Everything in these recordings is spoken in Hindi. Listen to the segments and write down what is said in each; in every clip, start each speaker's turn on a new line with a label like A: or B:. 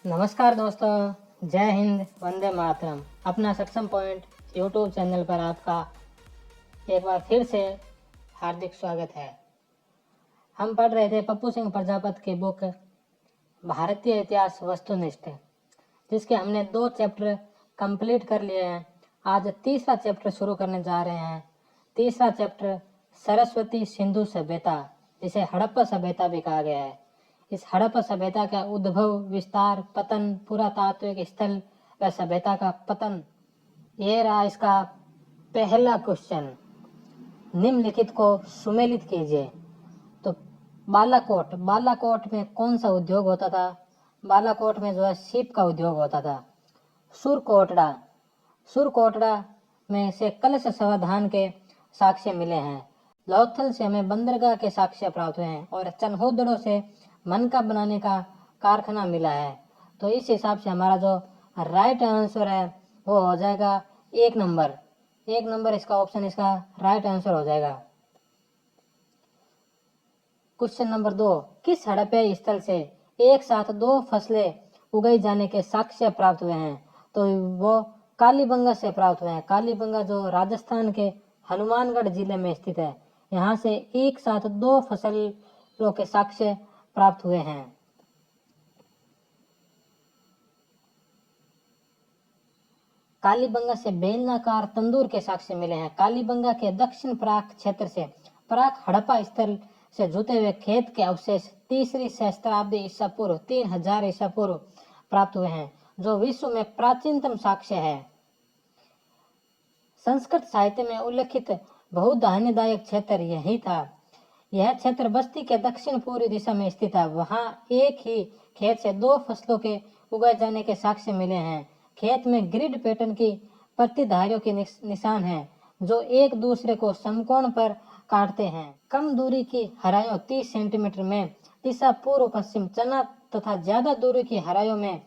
A: नमस्कार दोस्तों, जय हिंद, वंदे मातरम। अपना सक्षम पॉइंट यूट्यूब चैनल पर आपका एक बार फिर से हार्दिक स्वागत है। हम पढ़ रहे थे पप्पू सिंह प्रजापत की बुक भारतीय इतिहास वस्तुनिष्ठ, जिसके हमने 2 चैप्टर कंप्लीट कर लिए हैं। आज तीसरा चैप्टर शुरू करने जा रहे हैं। तीसरा चैप्टर सरस्वती सिंधु सभ्यता, जिसे हड़प्पा सभ्यता भी कहा गया है। इस हड़प्पा सभ्यता का उद्भव, विस्तार, पतन, पुरातात्विक स्थल व सभ्यता का पतन, ये रहा इसका पहला क्वेश्चन। निम्नलिखित को सुमेलित कीजिए। तो बालाकोट में कौन सा उद्योग होता था? बालाकोट में जो है सीप का उद्योग होता था। सुरकोटड़ा में से कलश समाधान के साक्ष्य मिले हैं। लोथल से हमें बंदरगाह के साक्ष्य प्राप्त हुए हैं और चन्होदड़ों से मनका बनाने का कारखाना मिला है। तो इस हिसाब से हमारा जो राइट आंसर है वो हो जाएगा 1 नंबर। 1 नंबर इसका ऑप्शन, इसका राइट आंसर हो जाएगा। क्वेश्चन नंबर 2, किस हड़प्पा स्थल से एक साथ 2 फसलें उगाई जाने के साक्ष्य प्राप्त हुए हैं? तो वो कालीबंगा से प्राप्त हुए हैं। कालीबंगा जो राजस्थान के हनुमानगढ़ जिले में स्थित है, यहाँ से एक साथ 2 फसलों के साक्ष्य प्राप्त हुए हैं। कालीबंगा से बेलनाकार तंदूर के साक्ष्य मिले हैं। कालीबंगा के दक्षिण प्राक क्षेत्र से प्राक हड़प्पा स्थल से जुटे हुए खेत के अवशेष 3री सहस्त्राब्दी ईसा पूर्व 3000 ईसा पूर्व प्राप्त हुए हैं, जो विश्व में प्राचीनतम साक्ष्य है। संस्कृत साहित्य में उल्लेखित बहुधान्यदायक क्षेत्र यही था। यह क्षेत्र बस्ती के दक्षिण पूर्वी दिशा में स्थित है। वहां एक ही खेत से 2 फसलों के उगाए जाने के साक्ष्य मिले हैं। खेत में ग्रिड पैटर्न की प्रतिधारियों के निशान हैं, जो एक दूसरे को समकोण पर काटते हैं। कम दूरी की हरायों 30 सेंटीमीटर में दिशा पूर्व पश्चिम चना तथा ज्यादा दूरी की हरायों में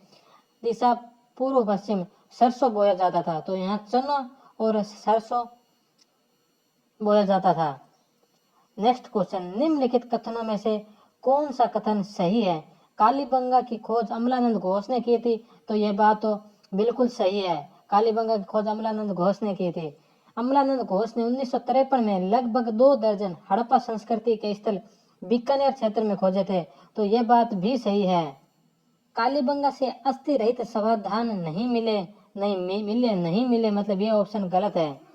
A: दिशा पूर्व पश्चिम सरसों बोया जाता था। तो यहाँ चना और सरसों बोया जाता था। नेक्स्ट क्वेश्चन, निम्नलिखित कथनों में से कौन सा कथन सही है? कालीबंगा की खोज अमलानंद घोष ने की थी। तो यह बात तो बिल्कुल सही है। कालीबंगा की खोज अमलानंद घोष ने की थी। अमलानंद घोष ने 1953 में लगभग 2 दर्जन हड़प्पा संस्कृति के स्थल बीकानेर क्षेत्र में खोजे थे। तो यह बात भी सही है। कालीबंगा से अस्थि रहित समाधान नहीं मिले मतलब ये ऑप्शन गलत है।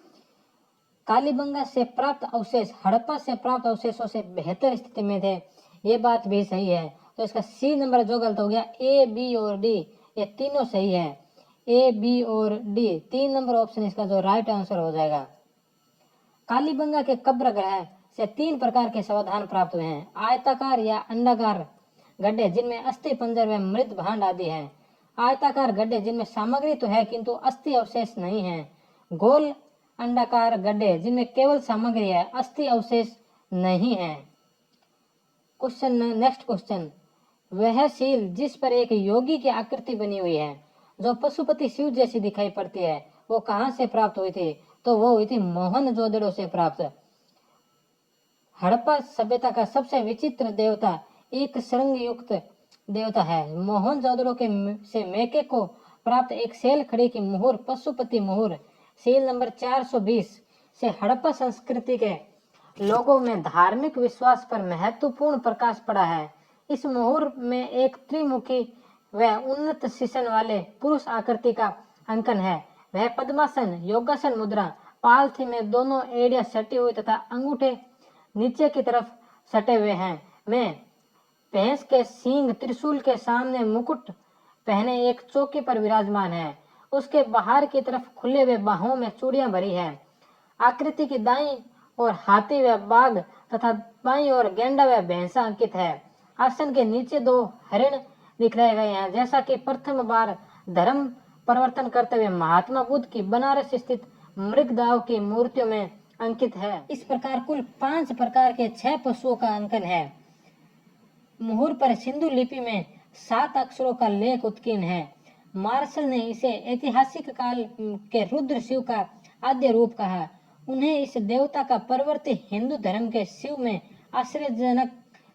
A: कालीबंगा से प्राप्त अवशेष हड़प्पा से प्राप्त अवशेषों से बेहतर स्थिति में थे, ये बात भी सही है। तो इसका सी नंबर जो गलत हो गया, ए, बी और डी, ये तीनों सही है। ए, बी और डी, 3 नंबर ऑप्शन इसका जो राइट आंसर हो जाएगा। कालीबंगा के कब्र ग्रह से 3 प्रकार के समाधान प्राप्त हुए हैं। आयताकार या अंडाकार गड्ढे जिनमें अस्थि पंजर व मृत भांड आदि है। आयताकार गड्ढे जिनमें सामग्री तो है किंतु अस्थि अवशेष नहीं है। गोल अंडाकार गड्ढे जिनमें केवल सामग्री है, अस्थि अवशेष नहीं है। नेक्स्ट क्वेश्चन, वह सील जिस पर एक योगी की आकृति बनी हुई है, जो पशुपति शिव जैसी दिखाई पड़ती है, वो कहाँ से प्राप्त हुई थी? तो वो हुई थी मोहनजोदड़ो से प्राप्त। हड़प्पा सभ्यता का सबसे विचित्र देवता एक श्रृंग युक्त देवता है। मोहनजोदड़ो के से मेके को प्राप्त एक सेल खड़ी की मुहूर पशुपति मुहूर सील नंबर 420 से हड़प्पा संस्कृति के लोगों में धार्मिक विश्वास पर महत्वपूर्ण प्रकाश पड़ा है। इस मुहूर में एक त्रिमुखी व उन्नत शीशन वाले पुरुष आकृति का अंकन है। वह पद्मासन योगासन मुद्रा पालथी में दोनों एड़ियां सटी हुई तथा अंगूठे नीचे की तरफ सटे हुए हैं। में भैंस के सींग त्रिशूल के सामने मुकुट पहने एक चौकी पर विराजमान है। उसके बाहर की तरफ खुले हुए बाहों में चूड़ियां भरी है। आकृति की दाईं और हाथी व बाघ तथा बाईं और गेंडा व भैंसा अंकित है। आसन के नीचे 2 हरिण दिखलाए गए हैं, जैसा कि प्रथम बार धर्म परिवर्तन करते हुए महात्मा बुद्ध की बनारस स्थित मृगदाव की मूर्तियों में अंकित है। इस प्रकार कुल 5 प्रकार के 6 पशुओं का अंकन है। मुहूर पर सिंधु लिपि में 7 अक्षरों का लेख उत्कीर्ण है। मार्शल ने इसे ऐतिहासिक काल के रुद्र शिव का आद्य रूप कहा। उन्हें इस देवता का परिवर्ती हिंदू धर्म के शिव में आश्चर्यजनक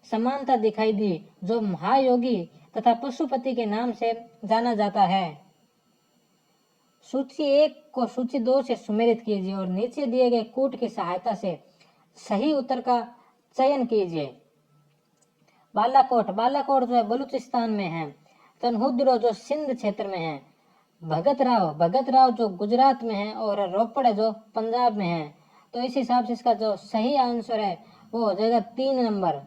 A: समानता दिखाई दी, जो महायोगी तथा पशुपति के नाम से जाना जाता है। सूची 1 को सूची 2 से सुमेलित कीजिए और नीचे दिए गए कूट की सहायता से सही उत्तर का चयन कीजिए। बालाकोट, बालाकोट जो है बलूचिस्तान में है। तनहुद्रो जो सिंध क्षेत्र में है। भगत राव जो गुजरात में है और रोपड़ जो पंजाब में है। तो इस हिसाब से इसका जो सही आंसर है वो हो जाएगा 3 नंबर।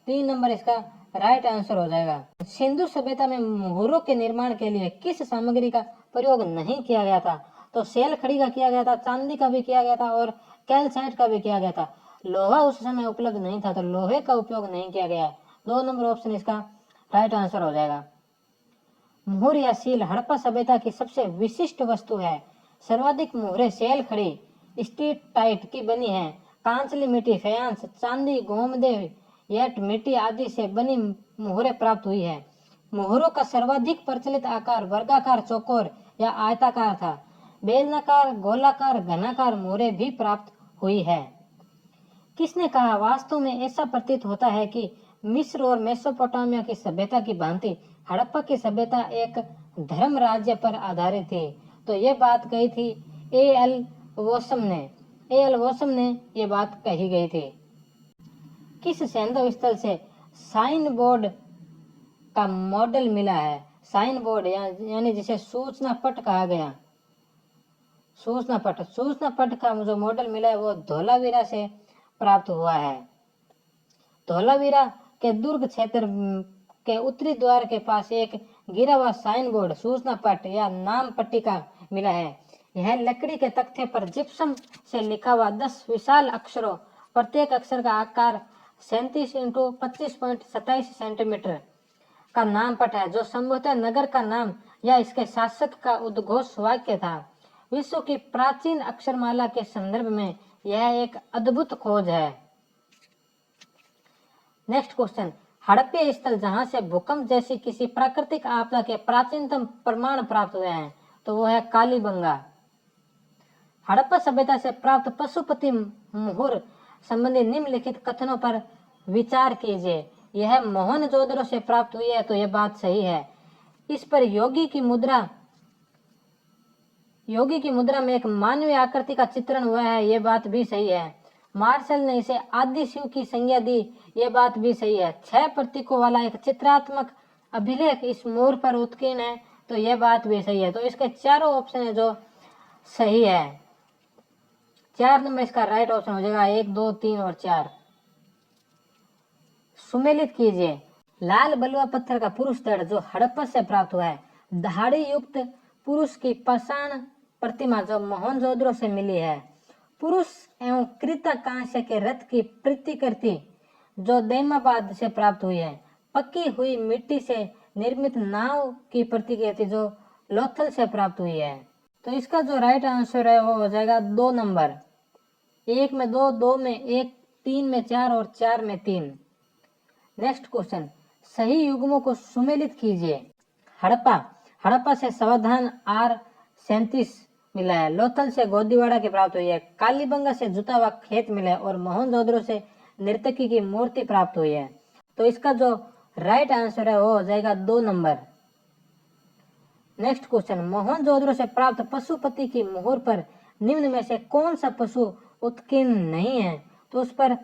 A: 3 नंबर इसका राइट आंसर हो जाएगा। सिंधु सभ्यता में मोहरों के निर्माण के लिए किस सामग्री का प्रयोग नहीं किया गया था? तो सेल खड़ी का किया गया था, चांदी का भी किया गया था और कैल्साइट का भी किया गया था। लोहा उस समय उपलब्ध नहीं था तो लोहे का उपयोग नहीं किया गया। 2 नंबर ऑप्शन इसका राइट आंसर हो जाएगा। मोहर या सील हड़प्पा सभ्यता की सबसे विशिष्ट वस्तु है। सर्वाधिक मोहरें सेल खड़ी स्टीटाइट की बनी है। कांचली मिट्टी, फयांस, चांदी, गोमदेव, येट मिट्टी आदि से बनी मोहरें प्राप्त हुई है। मोहरों का सर्वाधिक प्रचलित आकार वर्गाकार, चौकोर या आयताकार था। बेलनाकार, गोलाकार, घनाकार मोहरें भी प्राप्त हुई है। किसने कहा? वास्तव में ऐसा प्रतीत होता है कि मिस्र और मेसोपोटामिया की सभ्यता की भांति हड़प्पा की सभ्यता एक धर्म राज्य पर आधारित थी। तो ये बात कही थी ए.एल. वोसम ने ये बात कही गई थी। किस सैंधव स्थल से साइन बोर्ड का मॉडल मिला है? साइन बोर्ड यानी जिसे सूचना पट कहा गया। सूचना पट का जो मॉडल मिला है वो धोलावीरा से प्राप्त हुआ है। धोलावीरा के दुर्ग क्षेत्र के उत्तरी द्वार के पास एक गिरा हुआ साइन बोर्ड सूचना पट या नाम पट्टिका मिला है। यह लकड़ी के तख्ते पर जिप्सम से लिखा हुआ 10 विशाल अक्षरों, प्रत्येक अक्षर का आकार 37 × 25.27 सेंटीमीटर का नाम पट है, जो संभवतः नगर का नाम या इसके शासक का उद्घोष वाक्य था। विश्व की प्राचीन अक्षरमाला के संदर्भ में यह एक अद्भुत खोज है। नेक्स्ट क्वेश्चन, हड़प्पा स्थल जहां से भूकंप जैसी किसी प्राकृतिक आपदा के प्राचीनतम प्रमाण प्राप्त हुए हैं, तो वो है कालीबंगा। हड़प्पा सभ्यता से प्राप्त पशुपति मोहर संबंधी निम्नलिखित कथनों पर विचार कीजिए। यह मोहनजोदड़ो से प्राप्त हुई है, तो यह बात सही है। इस पर योगी की मुद्रा में एक मानवीय आकृति का चित्रण हुआ है, यह बात भी सही है। मार्शल ने इसे आदि शिव की संज्ञा दी, यह बात भी सही है। 6 प्रतीकों वाला एक चित्रात्मक अभिलेख इस मोर पर उत्कीर्ण है, तो यह बात भी सही है। तो इसके चारों ऑप्शन है जो सही है। 4 नंबर इसका राइट ऑप्शन हो जाएगा। 1, 2, 3 और 4 सुमेलित कीजिए। लाल बलुआ पत्थर का पुरुष धड़ जो हड़प्पा से प्राप्त हुआ है। दहाड़ी युक्त पुरुष की पाषाण प्रतिमा जो मोहनजोदड़ो से मिली है। पुरुष एवं कृता कांस्य के रथ की प्रतिकृति जो दैमाबाद से प्राप्त हुई है। पकी हुई मिट्टी से निर्मित नाव की प्रतिकृति जो लोथल से प्राप्त हुई है। तो इसका जो राइट आंसर है वो हो जाएगा 2 नंबर। 1 में 2, 2 में 1, 3 में 4 और 4 में 3। नेक्स्ट क्वेश्चन, सही युग्मों को सुमेलित कीजिए। हड़प्पा से सावधान R37 मिला है। लोथल से गोदीवाड़ा की प्राप्त हुई है। कालीबंगा से जुता हुआ खेत मिला है और मोहनजोदड़ो से नर्तकी की मूर्ति प्राप्त हुई है। तो इसका जो राइट आंसर है वो हो जाएगा 2 नंबर। नेक्स्ट क्वेश्चन, मोहनजोदड़ो से प्राप्त पशुपति की मोहर पर निम्न में से कौन सा पशु उत्कीर्ण नहीं है? तो उस पर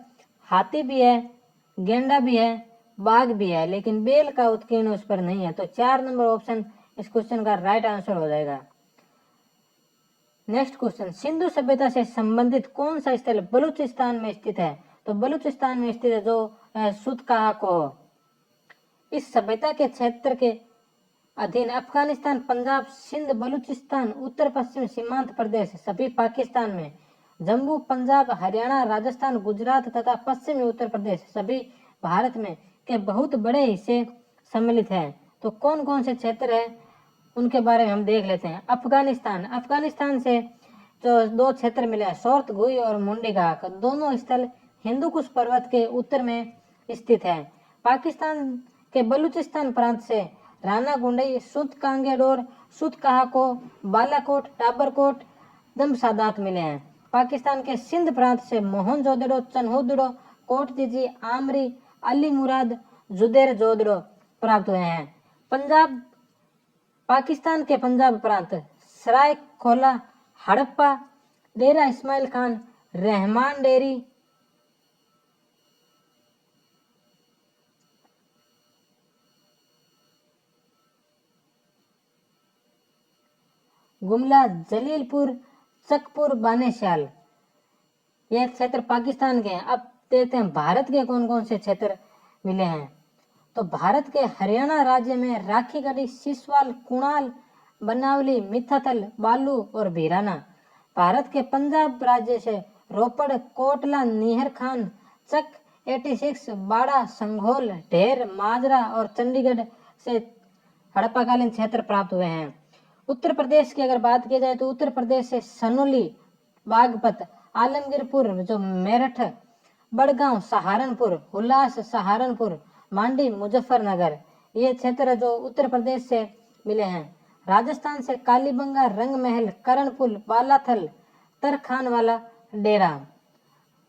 A: हाथी भी है, गेंडा भी है, बाघ भी है, लेकिन बेल का उत्कीर्ण उस पर नहीं है। तो 4 नंबर ऑप्शन इस क्वेश्चन का राइट आंसर हो जाएगा। नेक्स्ट क्वेश्चन, सिंधु सभ्यता से संबंधित कौन सा स्थल बलूचिस्तान में स्थित है? तो बलूचिस्तान में स्थित है जो सुतकाहा को। इस सभ्यता के क्षेत्र के अधीन अफगानिस्तान, पंजाब, सिंध, बलूचिस्तान, उत्तर पश्चिम सीमांत प्रदेश सभी पाकिस्तान में, जम्मू, पंजाब, हरियाणा, राजस्थान, गुजरात तथा पश्चिमी उत्तर प्रदेश सभी भारत में के बहुत बड़े हिस्से सम्मिलित हैं। तो कौन कौन से क्षेत्र है उनके बारे में हम देख लेते हैं। अफगानिस्तान से जो 2 क्षेत्र मिले हैं, शोर्त गुई और मुंडीघाक, दोनों स्थल हिंदुकुश पर्वत के उत्तर में स्थित है। पाकिस्तान के बलूचिस्तान प्रांत से राना गुंडई, सुत कांगेडोर, सुत कहाको, बालाकोट, टाबरकोट, दमसादात मिले हैं। पाकिस्तान के सिंध प्रांत से मोहनजोदड़ो, चनहुदड़ो, कोट जीजी, आमरी, अली मुराद, जुदेर जोदड़ो, प्राप्त हुए हैं। पंजाब, पाकिस्तान के पंजाब प्रांत, सराय खोला, हड़प्पा, डेरा इस्माइल खान, रहमान डेरी, गुमला, जलीलपुर, चकपुर, बानेशाल, ये क्षेत्र पाकिस्तान के हैं। अब देखते हैं भारत के कौन कौन से क्षेत्र मिले हैं। तो भारत के हरियाणा राज्य में राखीगढ़ी, सिसवाल, कुणाल, बनावली, मिथाथल, बालू और भीराना। भारत के पंजाब राज्य से रोपड़, कोटला, नीहर खान, चक, 86, बाड़ा, संघोल, ढेर, माजरा और चंडीगढ़ से हड़प्पाकालीन क्षेत्र प्राप्त हुए हैं। उत्तर प्रदेश की अगर बात की जाए तो उत्तर प्रदेश से सनोली, बागपत, आलमगीरपुर, जो मेरठ, बड़गांव, सहारनपुर, हुलास, सहारनपुर, मांडी, मुजफ्फरनगर, ये क्षेत्र जो उत्तर प्रदेश से मिले हैं। राजस्थान से कालीबंगा, रंगमहल, करणपुर, बालाथल, तरखानवाला, डेरा।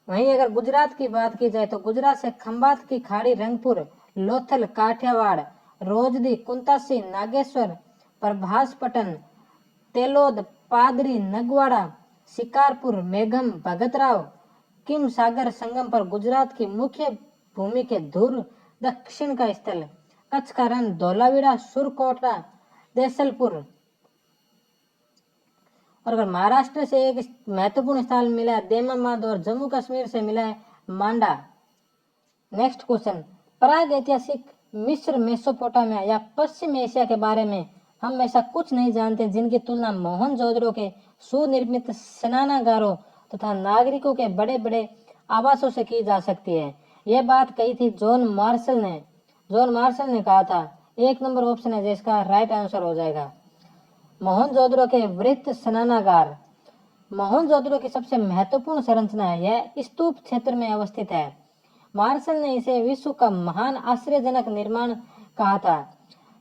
A: वहीं अगर गुजरात की बात की जाए तो गुजरात से खंभात की खाड़ी, रंगपुर, लोथल, काठियावाड़, रोजदी, कुंतासी, नागेश्वर, प्रभासपटन, तेलोद, पादरी, नगवाड़ा, शिकारपुर, मेघम, भगतराव, किम सागर संगम पर गुजरात की मुख्य भूमि के धुर दक्षिण का स्थल, कच्छ का रण, धोलावीरा, सुरकोटरा, देसलपुर। और अगर महाराष्ट्र से एक महत्वपूर्ण स्थल मिला है देमामाद और जम्मू कश्मीर से मिला है मांडा। नेक्स्ट क्वेश्चन, प्राग ऐतिहासिक मिस्र, मेसोपोटामिया या पश्चिम एशिया के बारे में हम ऐसा कुछ नहीं जानते जिनकी तुलना मोहनजोदड़ो के सुनिर्मित स्नानागारों तथा नागरिकों के बड़े बड़े आवासों से की जा सकती है। यह बात कही थी जॉन मार्शल ने कहा था। 1 नंबर ऑप्शन है जिसका राइट आंसर हो जाएगा। मोहनजोदड़ो के वृत्त स्नानागार, मोहनजोदड़ो की सबसे महत्वपूर्ण संरचना है। यह स्तूप क्षेत्र में अवस्थित है। मार्शल ने इसे विश्व का महान आश्चर्यजनक निर्माण कहा था।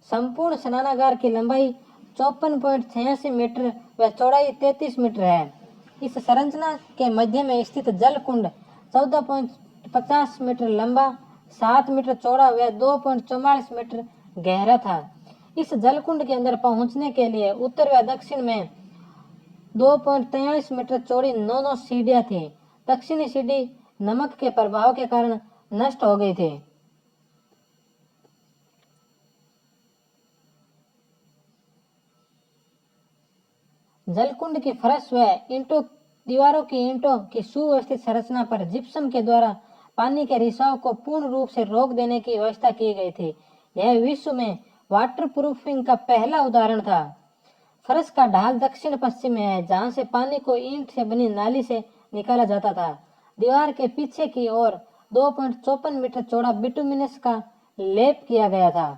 A: संपूर्ण स्नानागार की लंबाई 54.86 मीटर व चौड़ाई 33 मीटर है। इस संरचना के मध्य में स्थित जल कुंड 14.50 मीटर लंबा, 7 मीटर चौड़ा व 2.44 मीटर गहरा था। इस जलकुंड के अंदर पहुंचने के लिए उत्तर व दक्षिण में 2.43 मीटर चौड़ी 9 सीढ़ियां थी। दक्षिणी सीढ़ी नमक के प्रभाव के कारण नष्ट हो गई थी। जलकुंड की फर्श व दीवारों की ईंटों की सुव्यवस्थित संरचना पर जिप्सम के द्वारा पानी के रिसाव को पूर्ण रूप से रोक देने की व्यवस्था की गई थी। यह विश्व में वाटर प्रूफिंग का पहला उदाहरण था। फर्श का ढाल दक्षिण पश्चिम में है जहां से पानी को ईंट से बनी नाली से निकाला जाता था। दीवार के पीछे की ओर 2.54 मीटर चौड़ा बिटुमिनस का लेप किया गया था।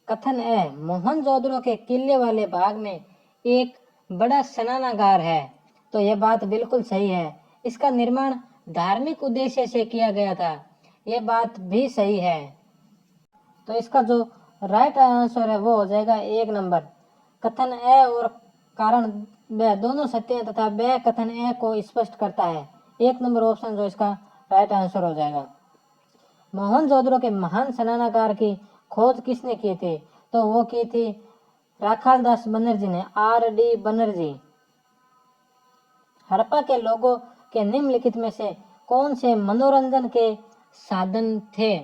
A: कथन है, मोहनजोदड़ो के किले वाले भाग में एक बड़ा स्नानागार है। तो यह बात बिल्कुल सही है। इसका निर्माण धार्मिक उद्देश्य से किया गया था। यह बात भी सही है। तो इसका जो राइट आंसर है वो हो जाएगा 1 नंबर। कथन ए और कारण ब दोनों सत्य हैं तथा ब कथन ए को स्पष्ट करता है। 1 नंबर ऑप्शन जो इसका राइट आंसर हो जाएगा। मोहनजोदड़ो के महान स्नानागार की खोज किसने की थी? तो वो की थी राखालदास बनर्जी ने, R.D. बनर्जी। हड़प्पा के लोगों के निम्नलिखित में से कौन से मनोरंजन के साधन थे?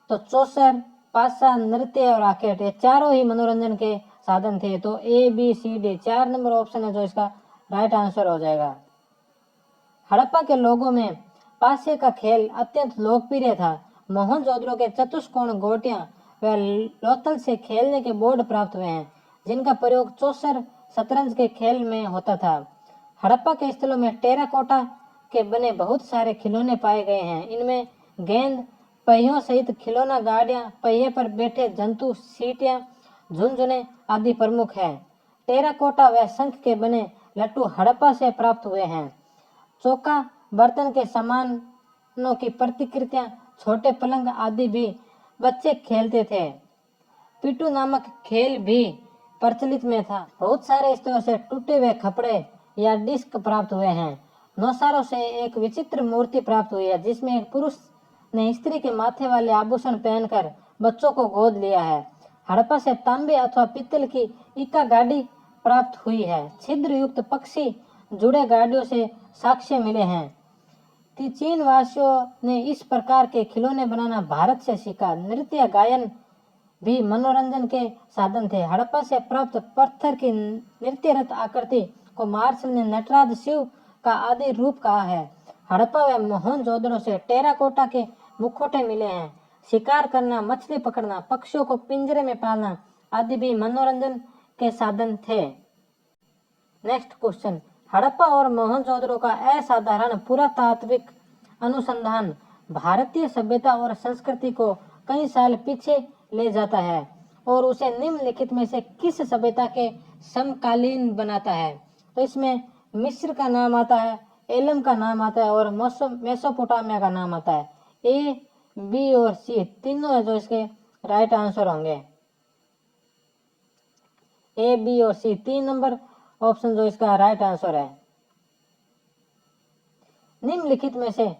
A: तो चौसर, पासा, नृत्य और राकेट, ये चारों ही मनोरंजन के साधन थे। तो ABCD 4 नंबर ऑप्शन है जो इसका राइट आंसर हो जाएगा। हड़प्पा के लोगों में पासे का खेल अत्यंत लोकप्रिय था। मोहनजोदड़ो के चतुष्कोण गोटियां व लोथल से खेलने के बोर्ड प्राप्त हुए हैं जिनका प्रयोग चौसर शतरंज के खेल में होता था। हड़प्पा के स्थलों में टेराकोटा के बने बहुत सारे खिलौने पाए गए हैं। इनमें गेंद, पहियों सहित खिलौना गाड़ियां, पहिए पर बैठे जंतु, सीटियां, झुनझुने आदि प्रमुख है। टेराकोटा व शंख के बने लट्टू हड़प्पा से प्राप्त हुए हैं। चौका, बर्तन के सामानों की प्रतिकृतियां, छोटे पलंग आदि भी बच्चे खेलते थे। पिट्टू नामक खेल भी प्रचलित में था। बहुत सारे स्थलों से टूटे हुए कपड़े या डिस्क प्राप्त हुए हैं। नौसारों से एक विचित्र मूर्ति प्राप्त हुई है जिसमें एक पुरुष ने स्त्री के माथे वाले आभूषण पहनकर बच्चों को गोद लिया है। हड़प्पा से तांबे अथवा पित्तल की इक्का गाड़ी प्राप्त हुई है। छिद्र युक्त पक्षी जुड़े गाड़ियों से साक्ष्य मिले हैं। चीन वासियों ने इस प्रकार के खिलौने बनाना भारत से सीखा। नृत्य गायन भी मनोरंजन के साधन थे। हड़प्पा से प्राप्त पत्थर की नृत्यरत आकृति को मार्शल ने नटराज शिव का आदि रूप कहा है। हड़प्पा व मोहनजोदड़ो से टेराकोटा के मुखौटे मिले हैं। शिकार करना, मछली पकड़ना, पक्षियों को पिंजरे में पालना आदि भी मनोरंजन के साधन थे। नेक्स्ट क्वेश्चन, हड़प्पा और मोहनजोदड़ो का असाधारण पुरातात्विक अनुसंधान भारतीय सभ्यता और संस्कृति को कई साल पीछे ले जाता है और उसे निम्नलिखित में से किस सभ्यता के समकालीन बनाता है? तो इसमें मिस्र का नाम आता है, एलम का नाम आता है और मेसोपोटामिया का नाम आता है। ए, बी और सी तीनों है जो इसके राइट आंसर होंगे। ए, बी और सी 3 नंबर ऑप्शन जो इसका राइट आंसर है। निम्नलिखित में से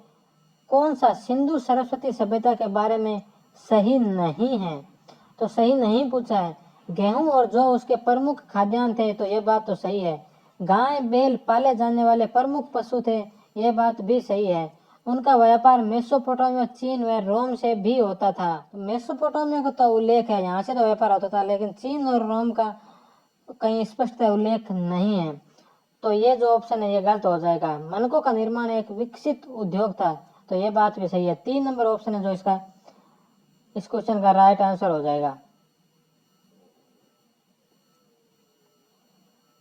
A: कौन सा सिंधु सरस्वती सभ्यता के बारे में सही नहीं है? तो सही नहीं पूछा है। गेहूं और जौ उसके प्रमुख खाद्यान्न थे, तो यह बात तो सही है। गाय बैल पाले जाने वाले प्रमुख पशु थे, यह बात भी सही है। उनका व्यापार मेसोपोटामिया, चीन व रोम से भी होता था। मेसोपोटामिया का तो उल्लेख है, यहाँ से तो व्यापार होता था, लेकिन चीन और रोम का कहीं स्पष्ट उल्लेख नहीं है। तो ये जो ऑप्शन है ये गलत हो जाएगा। मनकों का निर्माण एक विकसित उद्योग था, तो ये बात भी सही है। 3 नंबर ऑप्शन है जो इसका इस क्वेश्चन का राइट आंसर हो जाएगा।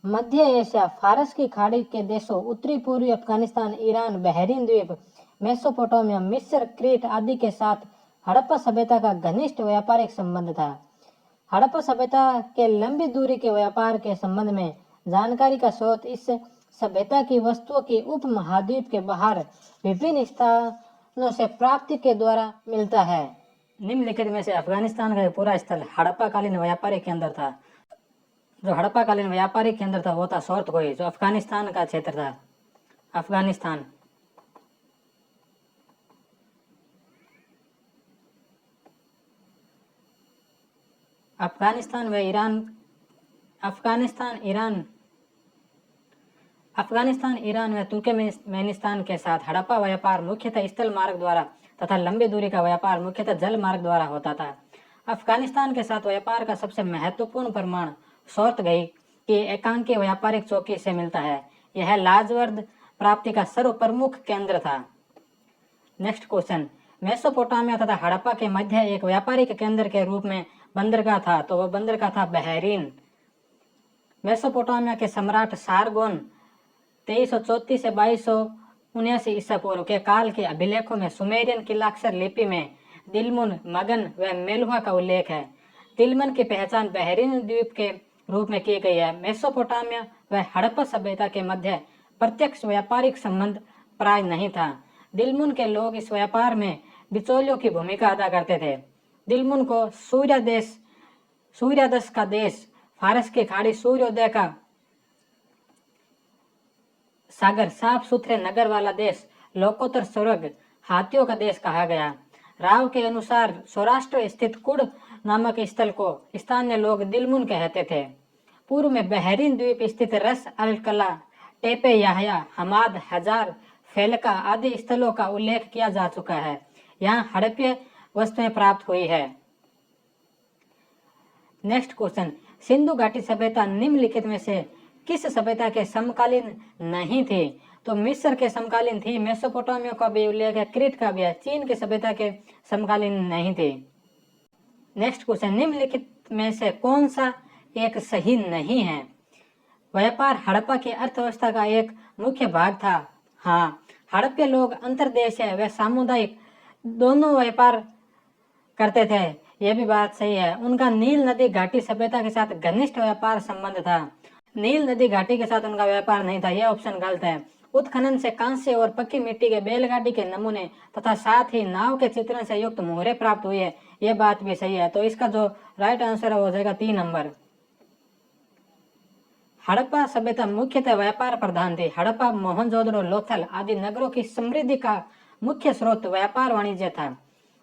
A: मध्य एशिया, फारस की खाड़ी के देशों, उत्तरी पूर्वी अफगानिस्तान, ईरान, बहरीन द्वीप, मेसोपोटामिया, मिस्र, क्रीट आदि के साथ हड़प्पा सभ्यता का घनिष्ठ व्यापारिक संबंध था। हड़प्पा सभ्यता के लंबी दूरी के व्यापार के संबंध में जानकारी का स्रोत इस सभ्यता की वस्तुओं की उपमहाद्वीप के बाहर विभिन्न स्थानों से प्राप्ति के द्वारा मिलता है। निम्नलिखित में से अफगानिस्तान का पूरा स्थल हड़प्पाकालीन व्यापारिक केंद्र था। जो हड़प्पाकालीन व्यापारिक केंद्र था वो था सोर्तकोई, जो अफगानिस्तान का क्षेत्र था। अफगानिस्तान अफगानिस्तान व ईरान अफगानिस्तान, ईरान व तुर्कमेनिस्तान के साथ हड़प्पा व्यापार मुख्यतः स्थल मार्ग द्वारा तथा लंबी दूरी का व्यापार मुख्यतः जल मार्ग द्वारा होता था। अफगानिस्तान के साथ व्यापार का सबसे महत्वपूर्ण प्रमाण सोर्तगई की एकांकी व्यापारिक चौकी से मिलता है। यह लाजवर्द प्राप्ति का सर्व प्रमुख केंद्र था। नेक्स्ट क्वेश्चन, मेसोपोटामिया तथा हड़प्पा के मध्य एक व्यापारिक केंद्र के रूप में बंदरगाह था, तो वह बंदरगाह था बहरीन। मेसोपोटामिया के सम्राट सारगोन 2334 से 2279 ईसा पूर्व के काल के अभिलेखों में सुमेरियन किलाक्षर लिपि में दिलमुन, मगन व मेलुहा का उल्लेख है। दिलमन की पहचान बहरीन द्वीप के रूप में की गई है। मेसोपोटामिया व हड़प्पा सभ्यता के मध्य प्रत्यक्ष व्यापारिक संबंध प्राय नहीं था। दिलमुन के लोग इस व्यापार में बिचौलियों की भूमिका अदा करते थे। दिलमुन को सूर्योदय का देश, फारस की खाड़ी, सूर्योदय का सागर, साफ सुथरे नगर वाला देश, लोकोत्तर स्वर्ग, हाथियों का देश कहा गया। राव के अनुसार सौराष्ट्र स्थित कुड़ नामक स्थल को स्थानीय लोग दिलमुन कहते थे। पूर्व में बहरीन द्वीप स्थित रस अल कला, टेपे याहया, हमाद, हजार, फेलका आदि स्थलों का उल्लेख किया जा चुका है। यहाँ हड़प्पीय वस्तुएं प्राप्त हुई है। नेक्स्ट क्वेश्चन, सिंधु घाटी सभ्यता निम्नलिखित में से किस सभ्यता के समकालीन नहीं थी? तो मिस्र के समकालीन थी, मेसोपोटामिया का भी उल्लेख है, क्रीट का भी है, चीन की सभ्यता के समकालीन नहीं थी। नेक्स्ट क्वेश्चन, निम्नलिखित में से कौन सा एक सही नहीं है? व्यापार हड़प्पा की अर्थव्यवस्था का एक मुख्य भाग था। हाँ, हड़प्पीय लोग अंतर्देशीय व सामुदायिक दोनों व्यापार करते थे, यह भी बात सही है। उनका नील नदी घाटी सभ्यता के साथ घनिष्ठ व्यापार संबंध था। नील नदी घाटी के साथ उनका व्यापार नहीं था, यह ऑप्शन गलत है। उत्खनन से कांस्य और पक्की मिट्टी के बैलगाड़ी के नमूने तथा साथ ही नाव के चित्रण से युक्त मोहरे प्राप्त हुई है, यह बात भी सही है। तो इसका जो राइट आंसर है वो हो जाएगा 3 नंबर। हड़प्पा सभ्यता मुख्यतः व्यापार प्रधान थी। हड़प्पा, मोहनजोदड़ो, लोथल आदि नगरों की समृद्धि का मुख्य स्रोत व्यापार वाणिज्य था,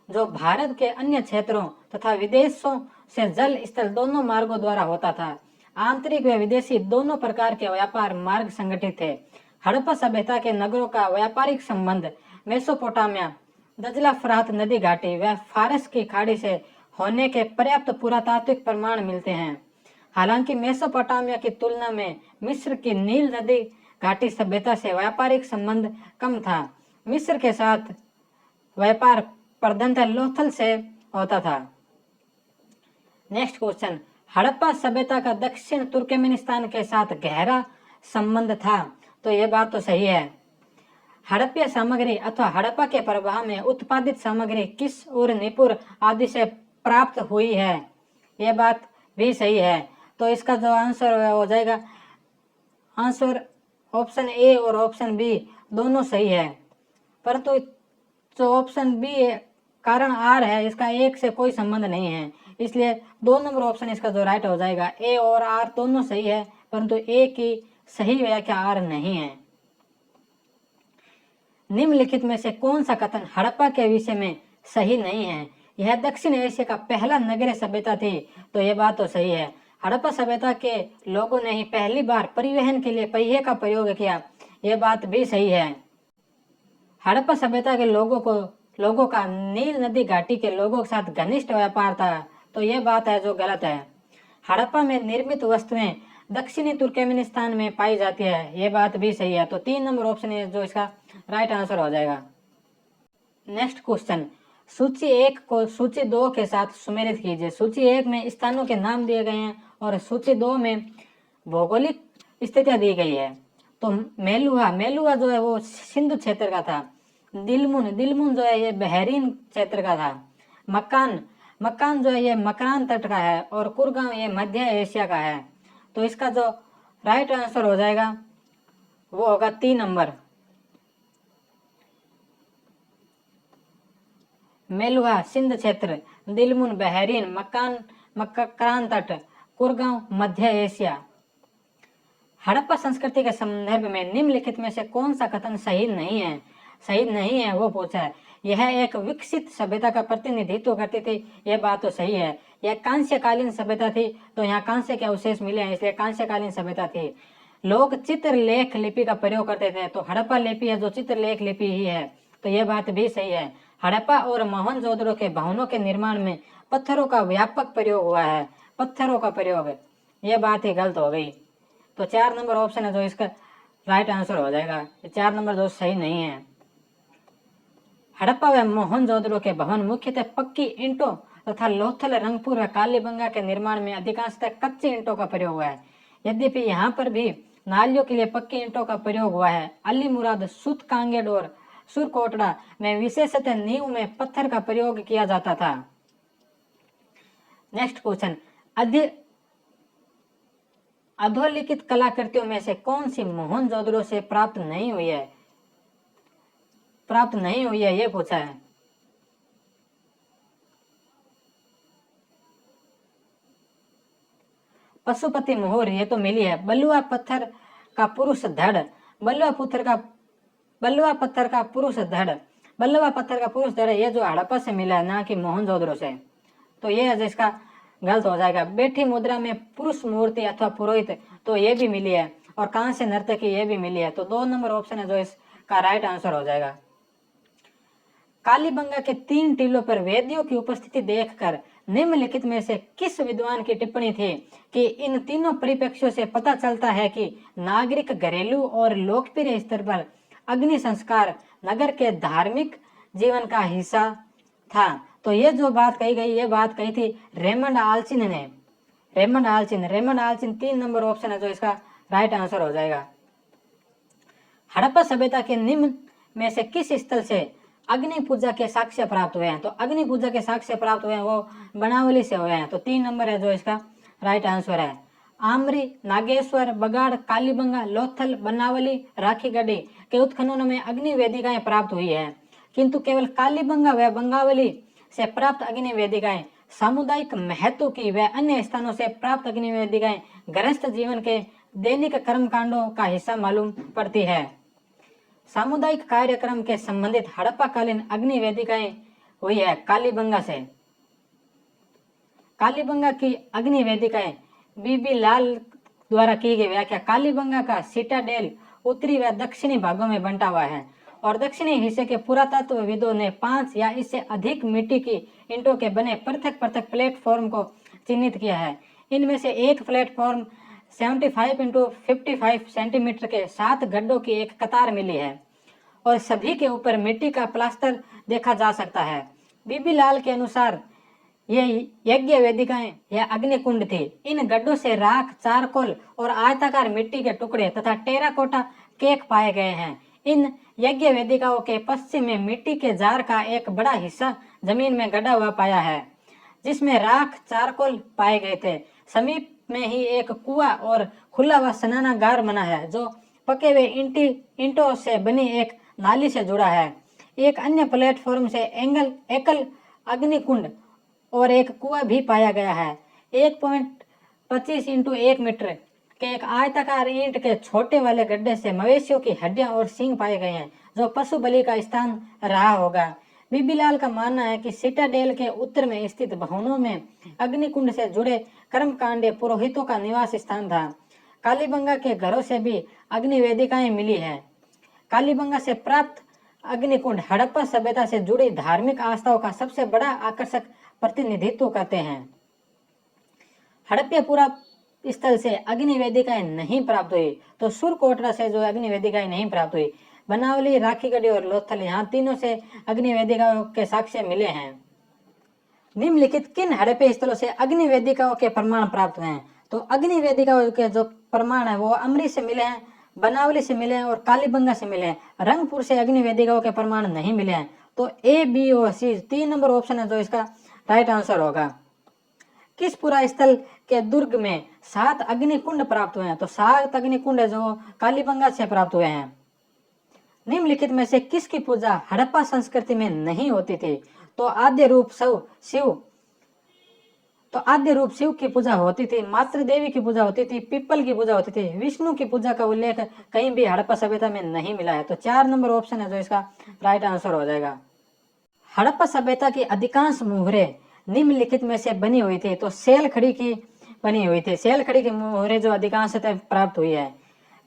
A: जो भारत के अन्य क्षेत्रों तथा विदेशों से जल स्थल दोनों मार्गों द्वारा होता था। आंतरिक व विदेशी दोनों प्रकार के व्यापार मार्ग संगठित थे। हड़प्पा सभ्यता के नगरों का व्यापारिक संबंध मेसोपोटामिया, दजला फरात नदी घाटी व फारस की खाड़ी से होने के पर्याप्त पुरातात्विक प्रमाण मिलते हैं। हालांकि मेसोपोटामिया की तुलना में मिस्र की नील नदी घाटी सभ्यता से व्यापारिक संबंध कम था। मिस्र के साथ व्यापार प्रधानतः लोथल से होता था। नेक्स्ट क्वेश्चन, हड़प्पा सभ्यता का दक्षिण तुर्कमेनिस्तान के साथ गहरा संबंध था। तो यह बात तो सही है। हड़प्पा सामग्री अथवा हड़प्पा के प्रभाव में उत्पादित सामग्री किस और निपुर आदि से प्राप्त हुई है, यह बात भी सही है। तो इसका जो आंसर हो जाएगा, आंसर ऑप्शन ए और ऑप्शन बी दोनों सही है। परंतु जो ऑप्शन बी कारण आर है, इसका एक से कोई संबंध नहीं है, इसलिए 2 नंबर ऑप्शन इसका जो राइट हो जाएगा। ए और आर दोनों सही है, परंतु ए की सही व्याख्या आर नहीं है। निम्नलिखित में से कौन सा कथन हड़प्पा के विषय में सही नहीं है? यह दक्षिण एशिया का पहला नगरीय सभ्यता थी। तो यह बात तो सही है। हड़प्पा सभ्यता के लोगों ने ही पहली बार परिवहन के लिए पहिए का प्रयोग किया, यह बात भी सही है। हड़प्पा सभ्यता के लोगों का नील नदी घाटी के लोगों के साथ घनिष्ठ व्यापार था। तो यह बात है जो गलत है। हड़प्पा में निर्मित वस्तुएं दक्षिणी तुर्कमेनिस्तान में पाई जाती है, यह बात भी सही है। तो 3 नंबर ऑप्शन है जो इसका राइट आंसर हो जाएगा। नेक्स्ट क्वेश्चन, सूची 1 को सूची 2 के साथ सुमेलित कीजिए। सूची 1 में स्थानों के नाम दिए गए हैं और सूची 2 में भौगोलिक स्थितियां दी गई है। तो मेलुहा जो है वो सिंधु क्षेत्र का था। दिलमुन जो है ये बहरीन क्षेत्र का था। मक्कान जो है ये मकरान तट का है और कुरगांव ये मध्य एशिया का है। तो इसका जो राइट आंसर हो जाएगा वो होगा 3 नंबर। मेलुहा सिंध क्षेत्र, दिलमुन बहरीन, मकरान तट, कुरगांव मध्य एशिया। हड़प्पा संस्कृति के संदर्भ में निम्नलिखित में से कौन सा कथन सही नहीं है वो पूछा है। यह एक विकसित सभ्यता का प्रतिनिधित्व करती थी, यह बात तो सही है। यह कांस्यकालीन सभ्यता थी, तो यहाँ कांस्य के अवशेष मिले हैं, इसलिए कांस्यकालीन सभ्यता थी। लोग चित्रलेख लिपि का प्रयोग करते थे, तो हड़प्पा लिपि है जो चित्रलेख लिपि ही है, तो यह बात भी सही है। हड़प्पा और मोहनजोदड़ो के भवनों के निर्माण में पत्थरों का व्यापक प्रयोग हुआ है, पत्थरों का प्रयोग, यह बात ही गलत हो गई। तो 4 नंबर ऑप्शन है जो इसका राइट आंसर हो जाएगा। 4 नंबर जो सही नहीं है। हड़प्पा व मोहनजोदड़ो के भवन मुख्यतः पक्की ईंटों तथा लोथल, रंगपुर व कालीबंगा के निर्माण में अधिकांशतः कच्ची ईंटों का प्रयोग हुआ है। यद्यपि यहाँ पर भी नालियों के लिए पक्की ईंटों का प्रयोग हुआ है। अली मुराद, सुत कांगेड़ और सुरकोटड़ा में विशेषतः नींव में पत्थर का प्रयोग किया जाता था। नेक्स्ट क्वेश्चन, अधोलिखित कलाकृतियों में से कौन सी मोहनजोदड़ो से प्राप्त नहीं हुई है ये पूछा है। पशुपति मोहर ये तो मिली है। बलुआ पत्थर का पुरुष धड़, बलुआ पत्थर का पुरुष धड़ ये जो हड़प्पा से मिला है, ना कि मोहनजोदड़ो से। तो ये जिसका गलत हो जाएगा। बैठी मुद्रा में पुरुष मूर्ति अथवा पुरोहित, तो ये भी मिली है। और कांस्य नर्तकी ये भी मिली है। तो 2 नंबर ऑप्शन है जो इसका राइट आंसर हो जाएगा। कालीबंगा के 3 टीलों पर वेदियों की उपस्थिति देखकर निम्नलिखित में से किस विद्वान की टिप्पणी थी कि इन तीनों परिप्रेक्ष्यों से पता चलता है कि नागरिक, घरेलू और लोकप्रिय स्तर पर अग्नि संस्कार नगर के धार्मिक जीवन का हिस्सा था। तो ये जो बात कही गई, ये बात कही थी रेमंड आल्चिन ने। रेमंड आल्चिन 3 नंबर ऑप्शन है जो इसका राइट आंसर हो जाएगा। हड़प्पा सभ्यता के निम्न में से किस स्थल से अग्नि पूजा के साक्ष्य प्राप्त हुए हैं? तो अग्नि पूजा के साक्ष्य प्राप्त हुए हैं वो बनावली से हुए हैं। तो 3 नंबर है जो इसका राइट आंसर है। आमरी, नागेश्वर, बगाड़, कालीबंगा, लोथल, बनावली, राखीगढ़ी के उत्खननों में अग्नि वेदिकाएं प्राप्त हुई है, किंतु केवल कालीबंगा व बंगावली से प्राप्त अग्नि वेदिकाएं सामुदायिक महत्व की व अन्य स्थानों से प्राप्त अग्नि वेदिकाएं गृहस्थ जीवन के दैनिक कर्मकांडों का हिस्सा मालूम पड़ती है। सामुदायिक कार्यक्रम के संबंधित हड़प्पा कालीन अग्नि वेदिकाएं हुई है कालीबंगा से। कालीबंगा की अग्नि वेदिकाएं। बीबी लाल द्वारा की गई व्याख्या। कालीबंगा का सिटाडेल उत्तरी व दक्षिणी भागों में बंटा हुआ है और दक्षिणी हिस्से के पुरातत्वविदों ने 5 या इससे अधिक मिट्टी की ईंटों के बने पृथक पृथक प्लेटफॉर्म को चिन्हित किया है। इनमें से एक प्लेटफॉर्म 75 इंटू 55 सेंटीमीटर के 7 गड्ढों की एक कतार मिली है और सभी के ऊपर मिट्टी का प्लास्टर देखा जा सकता है। बीबी लाल के अनुसार ये यज्ञ वेदिकाएं या अग्निकुंड थी। इन गड्ढों से राख, चारकोल और आयताकार मिट्टी के टुकड़े तथा टेराकोटा केक पाए गए हैं। इन यज्ञ वेदिकाओं के पश्चिम में मिट्टी के जार का एक बड़ा हिस्सा जमीन में गड़ा हुआ पाया है, जिसमें राख, चारकोल पाए गए थे। समीप में ही एक कुआं और खुला हुआ स्नानागार बना है, जो पके हुए ईंटों से बनी एक नाली से जुड़ा है। एक अन्य प्लेटफॉर्म से एकल अग्निकुंड और एक कुआं भी पाया गया है। 1.25 इंटू 1 मीटर के एक आयताकार ईंट के छोटे वाले गड्ढे से मवेशियों की हड्डियां और सींग पाए गए हैं, जो पशु बलि का स्थान रहा होगा। बीबीलाल का मानना है कि सिटाडेल के उत्तर में स्थित भवनों में अग्निकुंड से जुड़े कर्मकांडे पुरोहितों का निवास स्थान था। कालीबंगा के घरों से भी अग्नि वेदिकाएं मिली है। कालीबंगा से प्राप्त अग्निकुंड हड़प्पा सभ्यता से जुड़ी धार्मिक आस्थाओं का सबसे बड़ा आकर्षक प्रतिनिधित्व करते हैं। हड़प्पा पुरा स्थल से अग्नि वेदिकाएं नहीं प्राप्त हुई, तो सुरकोटरा से जो अग्नि वेदिकाएं नहीं प्राप्त हुई। बनावली, राखीगढ़ी और लोथल, यहाँ तीनों से अग्नि वेदिकाओं के साक्ष्य मिले हैं। निम्नलिखित किन हड़प्पा स्थलों से अग्नि वेदिकाओं के प्रमाण प्राप्त हुए हैं? तो अग्नि वेदिकाओं के जो प्रमाण है वो अमरी से मिले हैं, बनावली से मिले हैं और कालीबंगा से मिले हैं। रंगपुर से अग्नि वेदिकाओं के प्रमाण नहीं मिले हैं। तो ए, बी और सी 3 नंबर ऑप्शन है जो इसका राइट आंसर होगा। किस पुरा स्थल के दुर्ग में 7 अग्निकुंड प्राप्त हुए हैं? तो 7 अग्निकुंड है जो कालीबंगा से प्राप्त हुए हैं। निम्नलिखित में से किसकी पूजा हड़प्पा संस्कृति में नहीं होती थी? तो आद्य रूप शिव की पूजा होती थी, मातृ देवी की पूजा होती थी, पीपल की पूजा होती थी। विष्णु की पूजा का उल्लेख कहीं भी हड़प्पा सभ्यता में नहीं मिला है। तो 4 नंबर ऑप्शन है जो इसका राइट आंसर हो जाएगा। हड़प्पा सभ्यता की अधिकांश मुहरे निम्नलिखित में से बनी हुई थी। तो सेल खड़ी की बनी हुई थी। सेल खड़ी की मुहरे जो अधिकांशतः प्राप्त हुई है।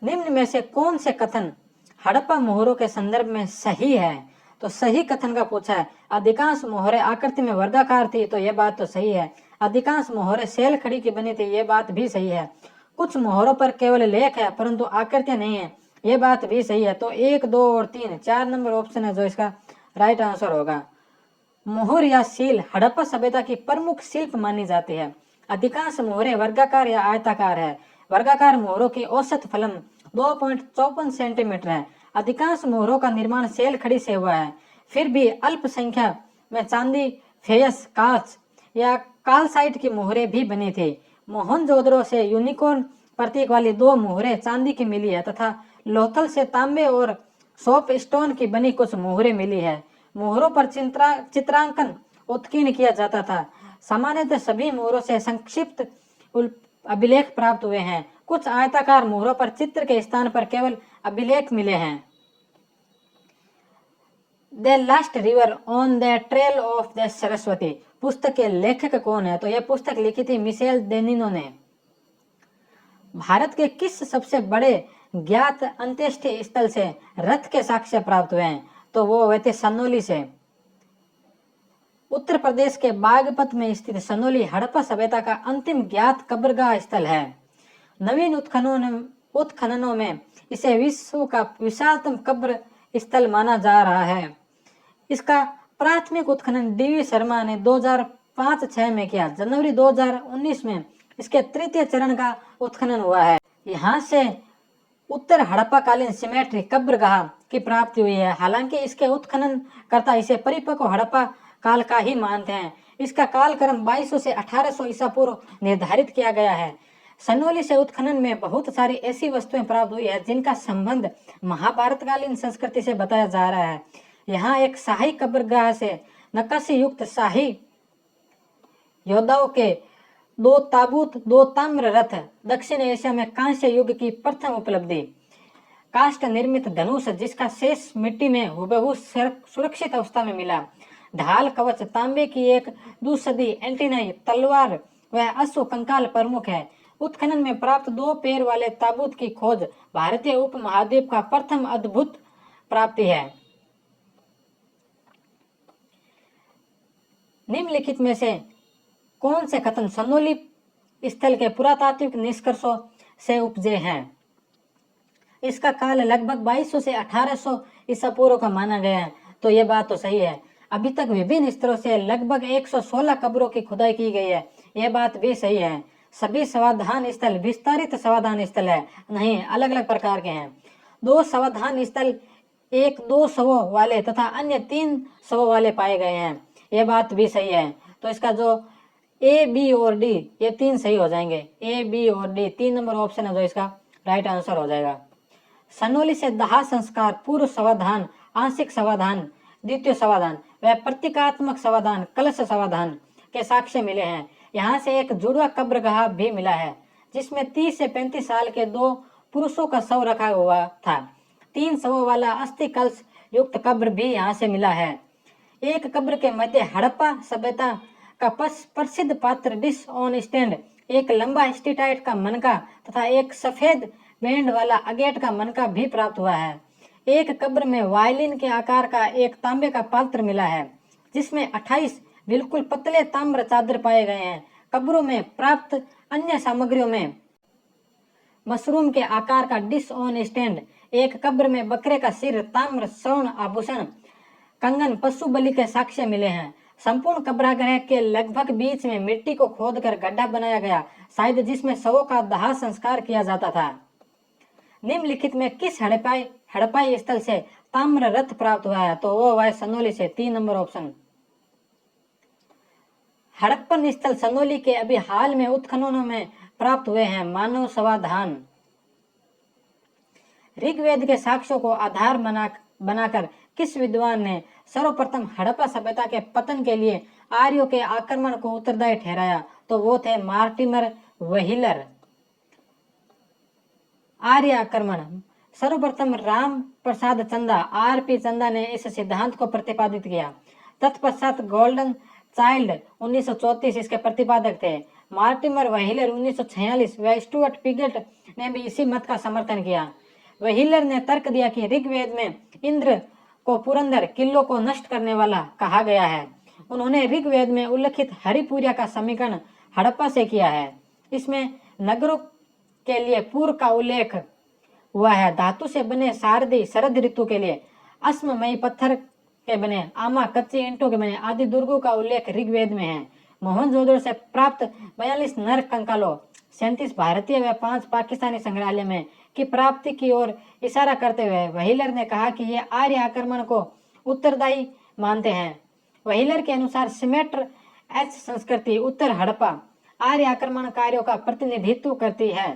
A: निम्न में से कौन से कथन हड़प्पा मोहरों के संदर्भ में सही है? तो सही कथन का पूछा है। अधिकांश मोहरें आकृति में वर्गाकार थी, तो यह बात तो सही है। अधिकांश मोहरें सेल खड़ी की बनी थी, यह बात भी सही है। कुछ मोहरों पर केवल लेख है परंतु आकृतियां नहीं है, यह बात भी सही है। तो 1, 2 और 3 4 नंबर ऑप्शन है जो इसका राइट आंसर होगा। मोहर या सील हड़प्पा सभ्यता की प्रमुख शिल्प मानी जाती है। अधिकांश मोहरें वर्गाकार या आयताकार है। वर्गाकार मोहरों की औसत फलम 2.54 सेंटीमीटर है। अधिकांश मोहरों का निर्माण सेल खड़ी से हुआ है। फिर भी अल्प संख्या में चांदी, फेयस, कांच या कालसाइट की मोहरें भी बनी थी। मोहनजोदड़ो से यूनिकॉर्न प्रतीक वाली 2 मोहरें चांदी की मिली है तथा लोथल से तांबे और सोप स्टोन की बनी कुछ मोहरें मिली है। मोहरों पर चित्रांकन उत्कीर्ण किया जाता था। सामान्यतः सभी मोहरों से संक्षिप्त अभिलेख प्राप्त हुए हैं। कुछ आयताकार मोहरों पर चित्र के स्थान पर केवल अभिलेख मिले हैं। The last river on the trail of the Saraswati पुस्तक के लेखक कौन है? तो यह पुस्तक लिखी थी मिशेल डेनिनो ने। भारत के किस सबसे बड़े ज्ञात अंत्येष्टि स्थल से रथ के साक्ष्य प्राप्त हुए हैं? तो वो हुए थे सनोली से। उत्तर प्रदेश के बागपत में स्थित सनोली हड़प्पा सभ्यता का अंतिम ज्ञात कब्रगाह स्थल है। नवीन उत्खननों में इसे विश्व का विशालतम कब्र स्थल माना जा रहा है। इसका प्राथमिक उत्खनन डीवी शर्मा ने 2005-06 में किया। जनवरी 2019 में इसके तृतीय चरण का उत्खनन हुआ है। यहाँ से उत्तर हड़प्पा कालीन सिमेट्री कब्रगाह की प्राप्ति हुई है। हालांकि इसके उत्खनन करता इसे परिपक्व हड़प्पा काल का ही मानते हैं। इसका कालक्रम 2200 से 1800 ईसा पूर्व निर्धारित किया गया है। सनोली से उत्खनन में बहुत सारी ऐसी वस्तुएं प्राप्त हुई है जिनका संबंध महाभारतकालीन संस्कृति से बताया जा रहा है। यहाँ एक शाही कब्रगाह से नक्काशी युक्त शाही योद्धाओं के 2 ताबूत, 2 ताम्र रथ, दक्षिण एशिया में कांस्य युग की प्रथम उपलब्धि, काष्ठ निर्मित धनुष जिसका शेष मिट्टी में हुबहू सुरक्षित अवस्था में मिला, ढाल, कवच, तांबे की एक दुसदी एंटीना, तलवार व अश्व कंकाल प्रमुख है। उत्खनन में प्राप्त 2 पैर वाले ताबूत की खोज भारतीय उपमहाद्वीप का प्रथम अद्भुत प्राप्ति है। निम्नलिखित में से कौन से कथन सनोली स्थल के पुरातात्विक निष्कर्षों से उपजे हैं? इसका काल लगभग 2200 से 1800 ईसा पूर्व का माना गया है। तो ये बात तो सही है। अभी तक विभिन्न स्तरों से लगभग 116 कब्रों की खुदाई की गई है। यह बात भी सही है। सभी समाधान स्थल विस्तारित समाधान स्थल है, नहीं अलग अलग प्रकार के हैं। 2 समाधान स्थल 1-2 शवों वाले तथा अन्य 3 शवों वाले पाए गए हैं। यह बात भी सही है। तो इसका जो ए, बी और डी ये 3 सही हो जाएंगे। ए, बी और डी 3 नंबर ऑप्शन है जो इसका राइट आंसर हो जाएगा। सनोली से दाह संस्कार, पूर्व समाधान, आंशिक समाधान, द्वितीय समाधान व प्रतीकात्मक समाधान, कलश समाधान के साक्ष्य मिले हैं। यहाँ से एक जुड़वा कब्रगाह भी मिला है जिसमें 30 से 35 साल के 2 पुरुषों का शव रखा हुआ था। 3 शवों वाला अस्थि कलश युक्त कब्र भी यहाँ से मिला है। एक कब्र के मध्य हड़प्पा सभ्यता का प्रसिद्ध पात्र डिश ऑन स्टैंड, एक लंबा स्टीटाइट का मनका तथा एक सफेद बैंड वाला अगेट का मनका भी प्राप्त हुआ है। एक कब्र में वायलिन के आकार का एक तांबे का पात्र मिला है जिसमें 28 बिल्कुल पतले ताम्र चादर पाए गए हैं। कब्रों में प्राप्त अन्य सामग्रियों में मशरूम के आकार का डिश ऑन स्टैंड, एक कब्र में बकरे का सिर, ताम्र, स्वर्ण आभूषण, कंगन, पशु बलि के साक्ष्य मिले हैं। संपूर्ण कब्रागृह के लगभग बीच में मिट्टी को खोदकर गड्ढा बनाया गया, शायद जिसमें शवों का दाह संस्कार किया जाता था। निम्नलिखित में किस हड़प्पाई स्थल से ताम्र रथ प्राप्त हुआ है? तो वो है सनोली से, 3 नंबर ऑप्शन। हड़प्पन स्थल सनोली के अभी हाल में उत्खननों में प्राप्त हुए हैं। मानव समाधान। ऋग्वेद के साक्ष्यों को आधार बनाकर किस विद्वान ने सर्वप्रथम हड़प्पा सभ्यता के पतन के लिए आर्यों के आक्रमण को उत्तरदायी ठहराया? तो वो थे मार्टिमर व्हीलर। आर्य आक्रमण सर्वप्रथम राम प्रसाद चंदा, आर.पी. चंदा ने इस सिद्धांत को प्रतिपादित किया। तत्पश्चात गोल्डन चाइल्ड 1934 इसके प्रतिपादक थे। मार्टिमर व्हीलर 1946 व स्टुअर्ट पिगट ने भी इसी मत का समर्थन किया। व्हीलर ने तर्क दिया कि ऋग्वेद में इंद्र को पुरंदर किलों को नष्ट करने वाला कहा गया है। उन्होंने ऋग्वेद में उल्लिखित हरिपुरिया का समीकरण हड़प्पा से किया है। इसमें नगरों के लिए पूर्व का उल्लेख हुआ है। धातु से बने शारदी शरद ऋतु के लिए, अश्ममयी पत्थर के बने आमा, कच्ची ईंटों के बने आदि दुर्गों का उल्लेख ऋग्वेद में है। मोहनजोदड़ो से प्राप्त 42 नर कंकालों, 37 भारतीय व 5 पाकिस्तानी संग्रहालय में की प्राप्ति की ओर इशारा करते हुए व्हीलर ने कहा कि ये आर्य आक्रमण को उत्तरदायी मानते हैं। व्हीलर के अनुसार सिमेटर एच संस्कृति उत्तर हड़प्पा आर्य आक्रमणकारियों का प्रतिनिधित्व करती है।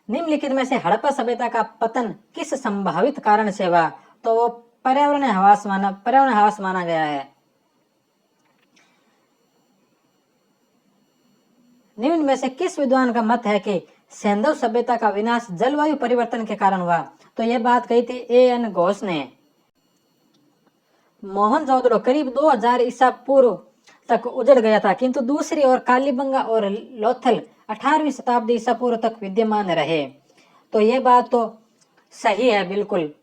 A: निम्नलिखित में से हड़प्पा सभ्यता का पतन किस संभावित कारण से हुआ? तो वो पर्यावरण ह्रास माना गया है। निम्न में से किस विद्वान का मत है कि सैंधव सभ्यता का विनाश जलवायु परिवर्तन के कारण हुआ? तो यह बात कही थी ए.एन. घोष ने। मोहनजोदड़ो करीब 2000 ईसा पूर्व तक उजड़ गया था, किंतु दूसरी ओर कालीबंगा और लोथल 18वीं शताब्दी ईसा पूर्व तक विद्यमान रहे। तो यह बात तो सही है बिल्कुल।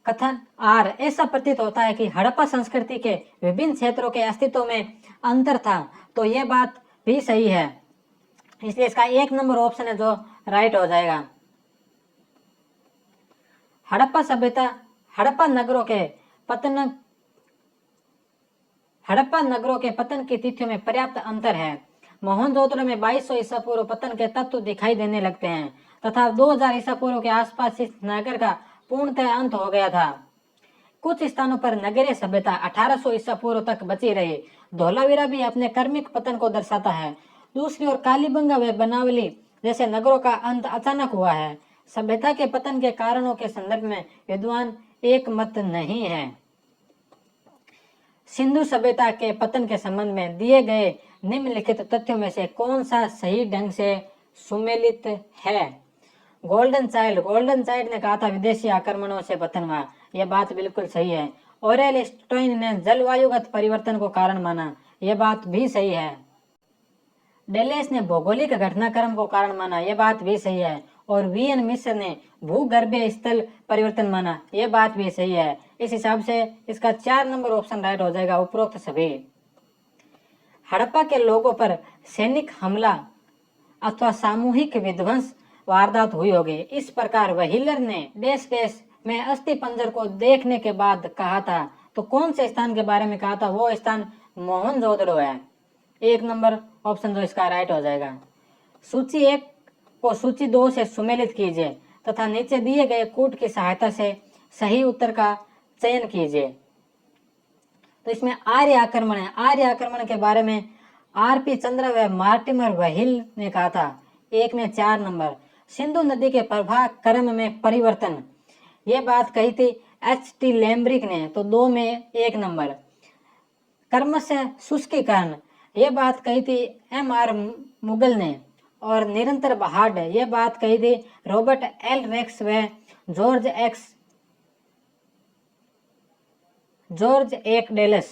A: कथन आर, ऐसा प्रतीत होता है कि हड़प्पा संस्कृति के विभिन्न क्षेत्रों के अस्तित्व में अंतर था। तो यह बात भी सही है, इसलिए इसका 1 नंबर ऑप्शन है जो राइट हो जाएगा। हड़प्पा सभ्यता हड़प्पा नगरों के पतन की तिथियों में पर्याप्त अंतर है। मोहनजोदड़ो में 2200 ईसा पूर्व पतन के तत्व दिखाई देने लगते हैं तथा 2000 ईसा पूर्व के आसपास इस नगर का पूर्णतः अंत हो गया था। कुछ स्थानों पर नगरीय सभ्यता 1800 ईसा पूर्व तक बची रही। धोलावीरा भी अपने कर्मिक पतन को दर्शाता है। दूसरी ओर कालीबंगा व बनावली जैसे नगरों का अंत अचानक हुआ है। सभ्यता के पतन के कारणों के संदर्भ में विद्वान एक मत नहीं है। सिंधु सभ्यता के पतन के संबंध में दिए गए निम्नलिखित तथ्यों में से कौन सा सही ढंग से सुमेलित है? गोल्डन चाइल्ड ने कहा था विदेशी आक्रमणों से पतन हुआ। यह बात बिल्कुल सही है। ओरेल स्टोइन ने जलवायुगत परिवर्तन को कारण माना, यह बात भी सही है। डेलेस ने भौगोलिक घटनाक्रम को कारण माना, यह बात भी सही है। और वीएन मिश्र ने भूगर्भीय स्थल परिवर्तन माना, यह बात भी सही है। इस हिसाब से इसका 4 नंबर ऑप्शन राइट हो जाएगा, उपरोक्त सभी। हड़प्पा के लोगों पर सैनिक हमला अथवा सामूहिक विध्वंस वारदात हुई होगी। इस प्रकार व्हीलर ने देश देश में अस्थि पंजर को देखने के बाद कहा था, तो कौन से स्थान के बारे में कहा था? वो स्थान मोहनजोदड़ो है। 1 नंबर ऑप्शन जो इसका राइट हो जाएगा। सूची 1 को सूची 2 से सुमेलित कीजिए तथा नीचे दिए गए कूट की सहायता से सही उत्तर का चयन कीजिए। तो इसमें आर्य आक्रमण है। आर्य आक्रमण के बारे में आरपी चंद्र व मार्टिमर व्हील ने कहा था। 1 में 4 नंबर। सिंधु नदी के प्रवाह क्रम में परिवर्तन, ये बात कही थी एच.टी. लैम्ब्रिक ने, तो 2 में 1 नंबर। क्रमशः शुष्कीकरण, ये बात कही थी एम.आर. मुगल ने। और निरंतर बहाड़, ये बात कही थी रॉबर्ट एल. रेक्स व जॉर्ज एक डेलस।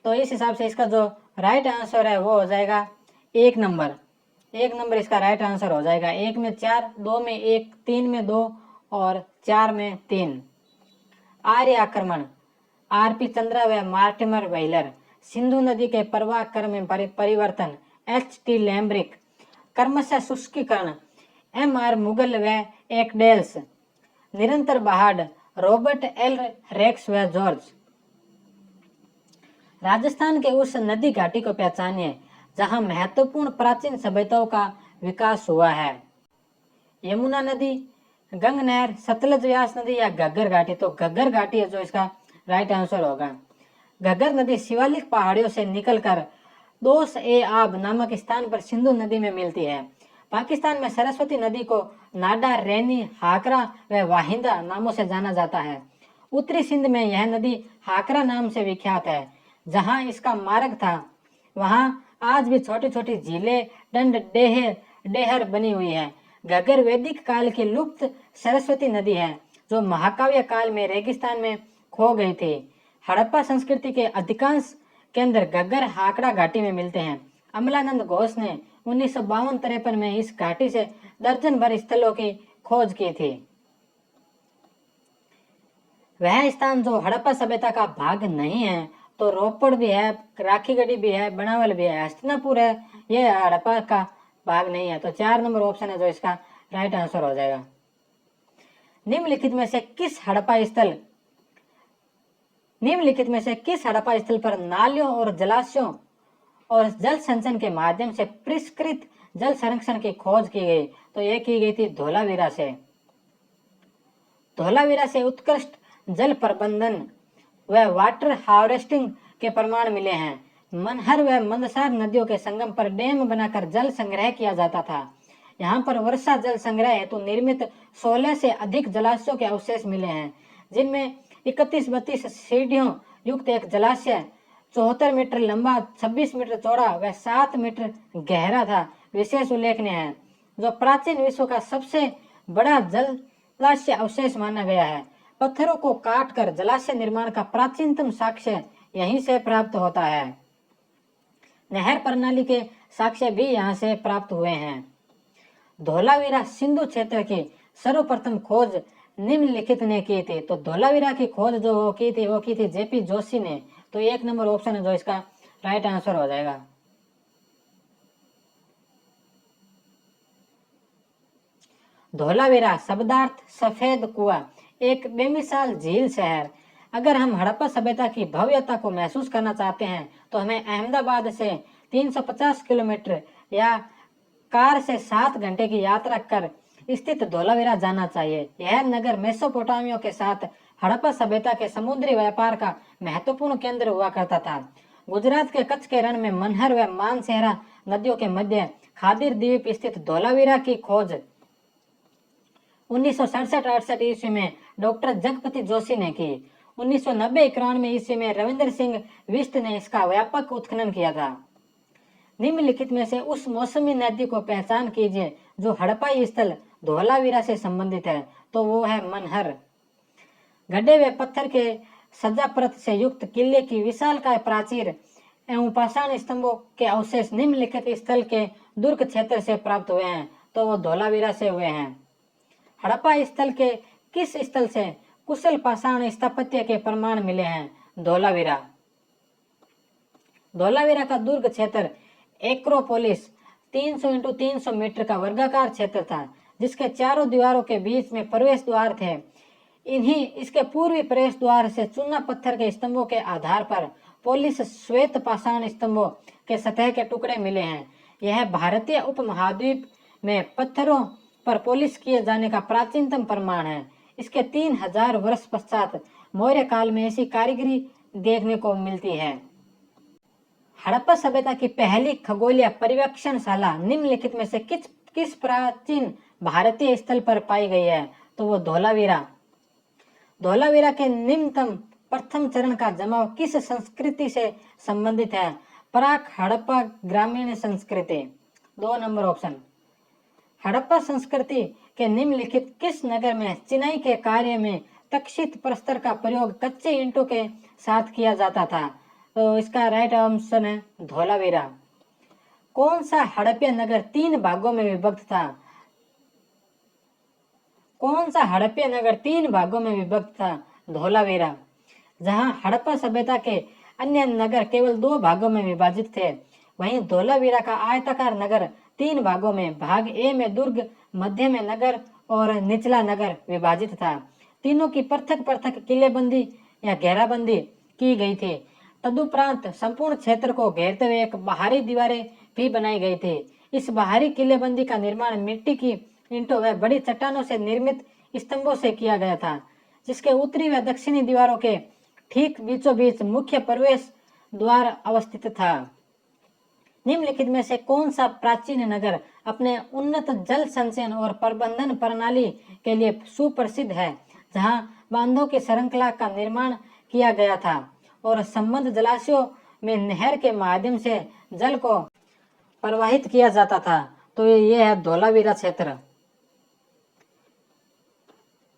A: तो इस हिसाब से इसका जो राइट आंसर है वो हो जाएगा 1 नंबर। 1 नंबर इसका राइट आंसर हो जाएगा। 1 में 4, 2 में 1, 3 में 2 और 4 में 3। आर्य आक्रमण, आरपी चंद्रा व मार्टिमर व्हीलर। सिंधु नदी के प्रवाह क्रम में परिवर्तन, एच.टी. लैम्ब्रिक। क्रमशः शुष्कीकरण, एम.आर. मुगल व एकडेल्स। निरंतर बहाड़, रॉबर्ट एल. रेक्स व जॉर्ज। राजस्थान के उस नदी घाटी को पहचानिए जहां महत्वपूर्ण प्राचीन सभ्यताओं का विकास हुआ है। यमुना नदी, गंग नहर, सतलज व्यास नदी या घग्गर घाटी? तो घग्गर घाटी है जो इसका राइट आंसर होगा। घग्गर नदी शिवालिक पहाड़ियों से निकलकर दोश-ए-आब नामक स्थान पर सिंधु नदी में मिलती है। पाकिस्तान में सरस्वती नदी को नाडा, रैनी, हाकरा व वाहिंदा नामों से जाना जाता है। उत्तरी सिंध में यह नदी हाकरा नाम से विख्यात है। जहां इसका मार्ग था वहां आज भी छोटी छोटी झीलें, डंड, डेहर बनी हुई है। घग्गर वैदिक काल की लुप्त सरस्वती नदी है जो महाकाव्य काल में रेगिस्तान में खो गई थी। हड़प्पा संस्कृति के अधिकांश केंद्र घग्गर हाकड़ा घाटी में मिलते हैं। अमलानंद घोष ने 1952-53 में इस घाटी से दर्जन भर स्थलों की खोज की थी। वह स्थान जो हड़प्पा सभ्यता का भाग नहीं है, तो रोपड़ भी है, राखीगढ़ी भी है, बनावल भी है, हस्तिनापुर है, यह हड़प्पा का भाग नहीं है। तो 4 नंबर ऑप्शन है जो इसका राइट आंसर हो जाएगा। निम्नलिखित में से किस हड़प्पा स्थल पर नालियों और जलाशयों और जल संचयन के माध्यम से परिष्कृत जल संरक्षण की खोज की गई? तो यह की गई थी धोलावीरा से। धोलावीरा से उत्कृष्ट जल प्रबंधन व वाटर हार्वेस्टिंग के प्रमाण मिले हैं। मनहर व मंदसार नदियों के संगम पर डैम बनाकर जल संग्रह किया जाता था। यहाँ पर वर्षा जल संग्रह हेतु निर्मित 16 से अधिक जलाशयों के अवशेष मिले हैं, जिनमें 31-32 सीढ़ियों युक्त एक जलाशय 74 मीटर लंबा, 26 मीटर चौड़ा व 7 मीटर गहरा था विशेष उल्लेखनीय है, जो प्राचीन विश्व का सबसे बड़ा जलाशय अवशेष माना गया है। पत्थरों को काटकर जलाशय निर्माण का प्राचीनतम साक्ष्य यहीं से प्राप्त होता है। नहर प्रणाली के साक्ष्य भी यहाँ से प्राप्त हुए हैं। धोलावीरा सिंधु क्षेत्र की सर्वप्रथम खोज निम्नलिखित ने की थी। तो धोलावीरा की खोज जो वो की थी जेपी जोशी ने। तो 1 नंबर ऑप्शन है जो इसका राइट आंसर हो जाएगा। धोलावीरा शब्दार्थ सफेद कुआं, एक बेमिसाल झील शहर। अगर हम हड़प्पा सभ्यता की भव्यता को महसूस करना चाहते हैं तो हमें अहमदाबाद से 350 किलोमीटर या कार से 7 घंटे की यात्रा कर स्थित धोलावीरा जाना चाहिए। यह नगर मेसोपोटामिया के साथ हड़प्पा सभ्यता के समुद्री व्यापार का महत्वपूर्ण केंद्र हुआ करता था। गुजरात के कच्छ के रण में मनहर व मानसेहरा नदियों के मध्य खादिर द्वीप स्थित धोलावीरा की खोज 1967-68 ईस्वी में डॉक्टर जगपति जोशी ने की। 1990-91 ईस्वी में रविंद्र सिंह बिष्ट ने इसका व्यापक उत्खनन किया था। निम्नलिखित में से उस मौसमी नदी को पहचान कीजिए जो हड़प्पाई स्थल धोलावीरा से संबंधित है। तो वो है मनहर। गड्ढे व पत्थर के सज्जा परत से युक्त किले की विशालकाय प्राचीर एवं पाषाण स्तंभों के अवशेष निम्नलिखित स्थल के दुर्ग क्षेत्र से प्राप्त हुए हैं, तो वो धोलावीरा से हुए हैं। हड़प्पा स्थल के किस स्थल से कुशल पाषाण स्थापत्य के प्रमाण मिले हैं? धोलावीरा। धोलावीरा का दुर्ग क्षेत्र एक्रोपोलिस 300 × 300 मीटर का वर्गाकार क्षेत्र था, जिसके चारों दीवारों के बीच में प्रवेश द्वार थे। इसके पूर्वी प्रवेश द्वार से चूना पत्थर के स्तंभों के आधार पर पोलिस श्वेत पाषाण स्तंभों के सतह के टुकड़े मिले हैं। यह भारतीय उपमहाद्वीप में पत्थरों पर पोलिश किए जाने का प्राचीनतम प्रमाण है। इसके 3000 वर्ष पश्चात मौर्य काल में ऐसी कारीगरी देखने को मिलती है। हड़प्पा सभ्यता की पहली खगोलीय पर्यवेक्षणशाला निम्नलिखित में से किस प्राचीन भारतीय स्थल पर पाई गई है? तो वो धोलावीरा। धोलावीरा के निम्नतम प्रथम चरण का जमाव किस संस्कृति से संबंधित है? प्राक हड़प्पा ग्रामीण संस्कृति। 2 नंबर ऑप्शन। हड़प्पा संस्कृति के निम्नलिखित किस नगर में चिनाई के कार्य में तक्षित प्रस्तर का प्रयोग कच्चे ईंटों के साथ किया जाता था? तो इसका राइट ऑप्शन है धोलावीरा। कौन सा हड़प्पा नगर 3 भागों में विभक्त था? कौन सा हड़प्पा नगर 3 भागों में विभक्त था? धोलावीरा। जहां हड़प्पा सभ्यता के अन्य नगर केवल 2 भागों में विभाजित थे, वहीं धोलावीरा का आयताकार नगर 3 भागों में, भाग ए में दुर्ग, मध्य में नगर और निचला नगर विभाजित था। तीनों की पृथक पृथक किलेबंदी या घेराबंदी की गई थी। तदुपरांत संपूर्ण क्षेत्र को घेरते हुए एक बाहरी दीवारें भी बनाई गई थी। इस बाहरी किलेबंदी का निर्माण मिट्टी की ईंटों व बड़ी चट्टानों से निर्मित स्तंभों से किया गया था, जिसके उत्तरी व दक्षिणी दीवारों के ठीक बीचों बीच मुख्य प्रवेश द्वार अवस्थित था। निम्नलिखित में से कौन सा प्राचीन नगर अपने उन्नत जल संचयन और प्रबंधन प्रणाली के लिए सुप्रसिद्ध है, जहां बांधों की श्रृंखला का निर्माण किया गया था और संबद्ध जलाशयों में नहर के माध्यम से जल को प्रवाहित किया जाता था? तो ये है धोलावीरा क्षेत्र।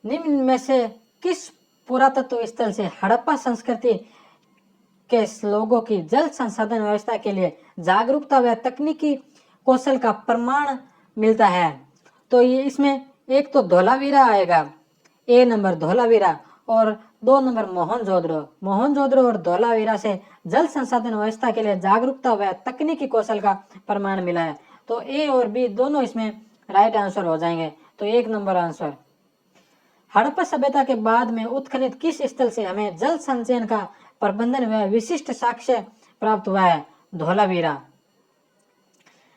A: निम्न में से किस पुरातत्व स्थल से हड़प्पा संस्कृति के लोगों की जल संसाधन व्यवस्था के लिए जागरूकता व तकनीकी कौशल का प्रमाण मिलता है? तो ये इसमें एक तो धोलावीरा आएगा, ए नंबर धोलावीरा, और 2 नंबर मोहनजोदड़ो। मोहनजोदड़ो और धोलावीरा से जल संसाधन व्यवस्था के लिए जागरूकता व तकनीकी कौशल का प्रमाण मिला है। तो ए और बी दोनों इसमें राइट आंसर हो जाएंगे। तो 1 नंबर आंसर। हड़प्पा सभ्यता के बाद में उत्खनित किस स्थल से हमें जल संचयन का प्रबंधन व विशिष्ट साक्ष्य प्राप्त हुआ है? धोलावीरा।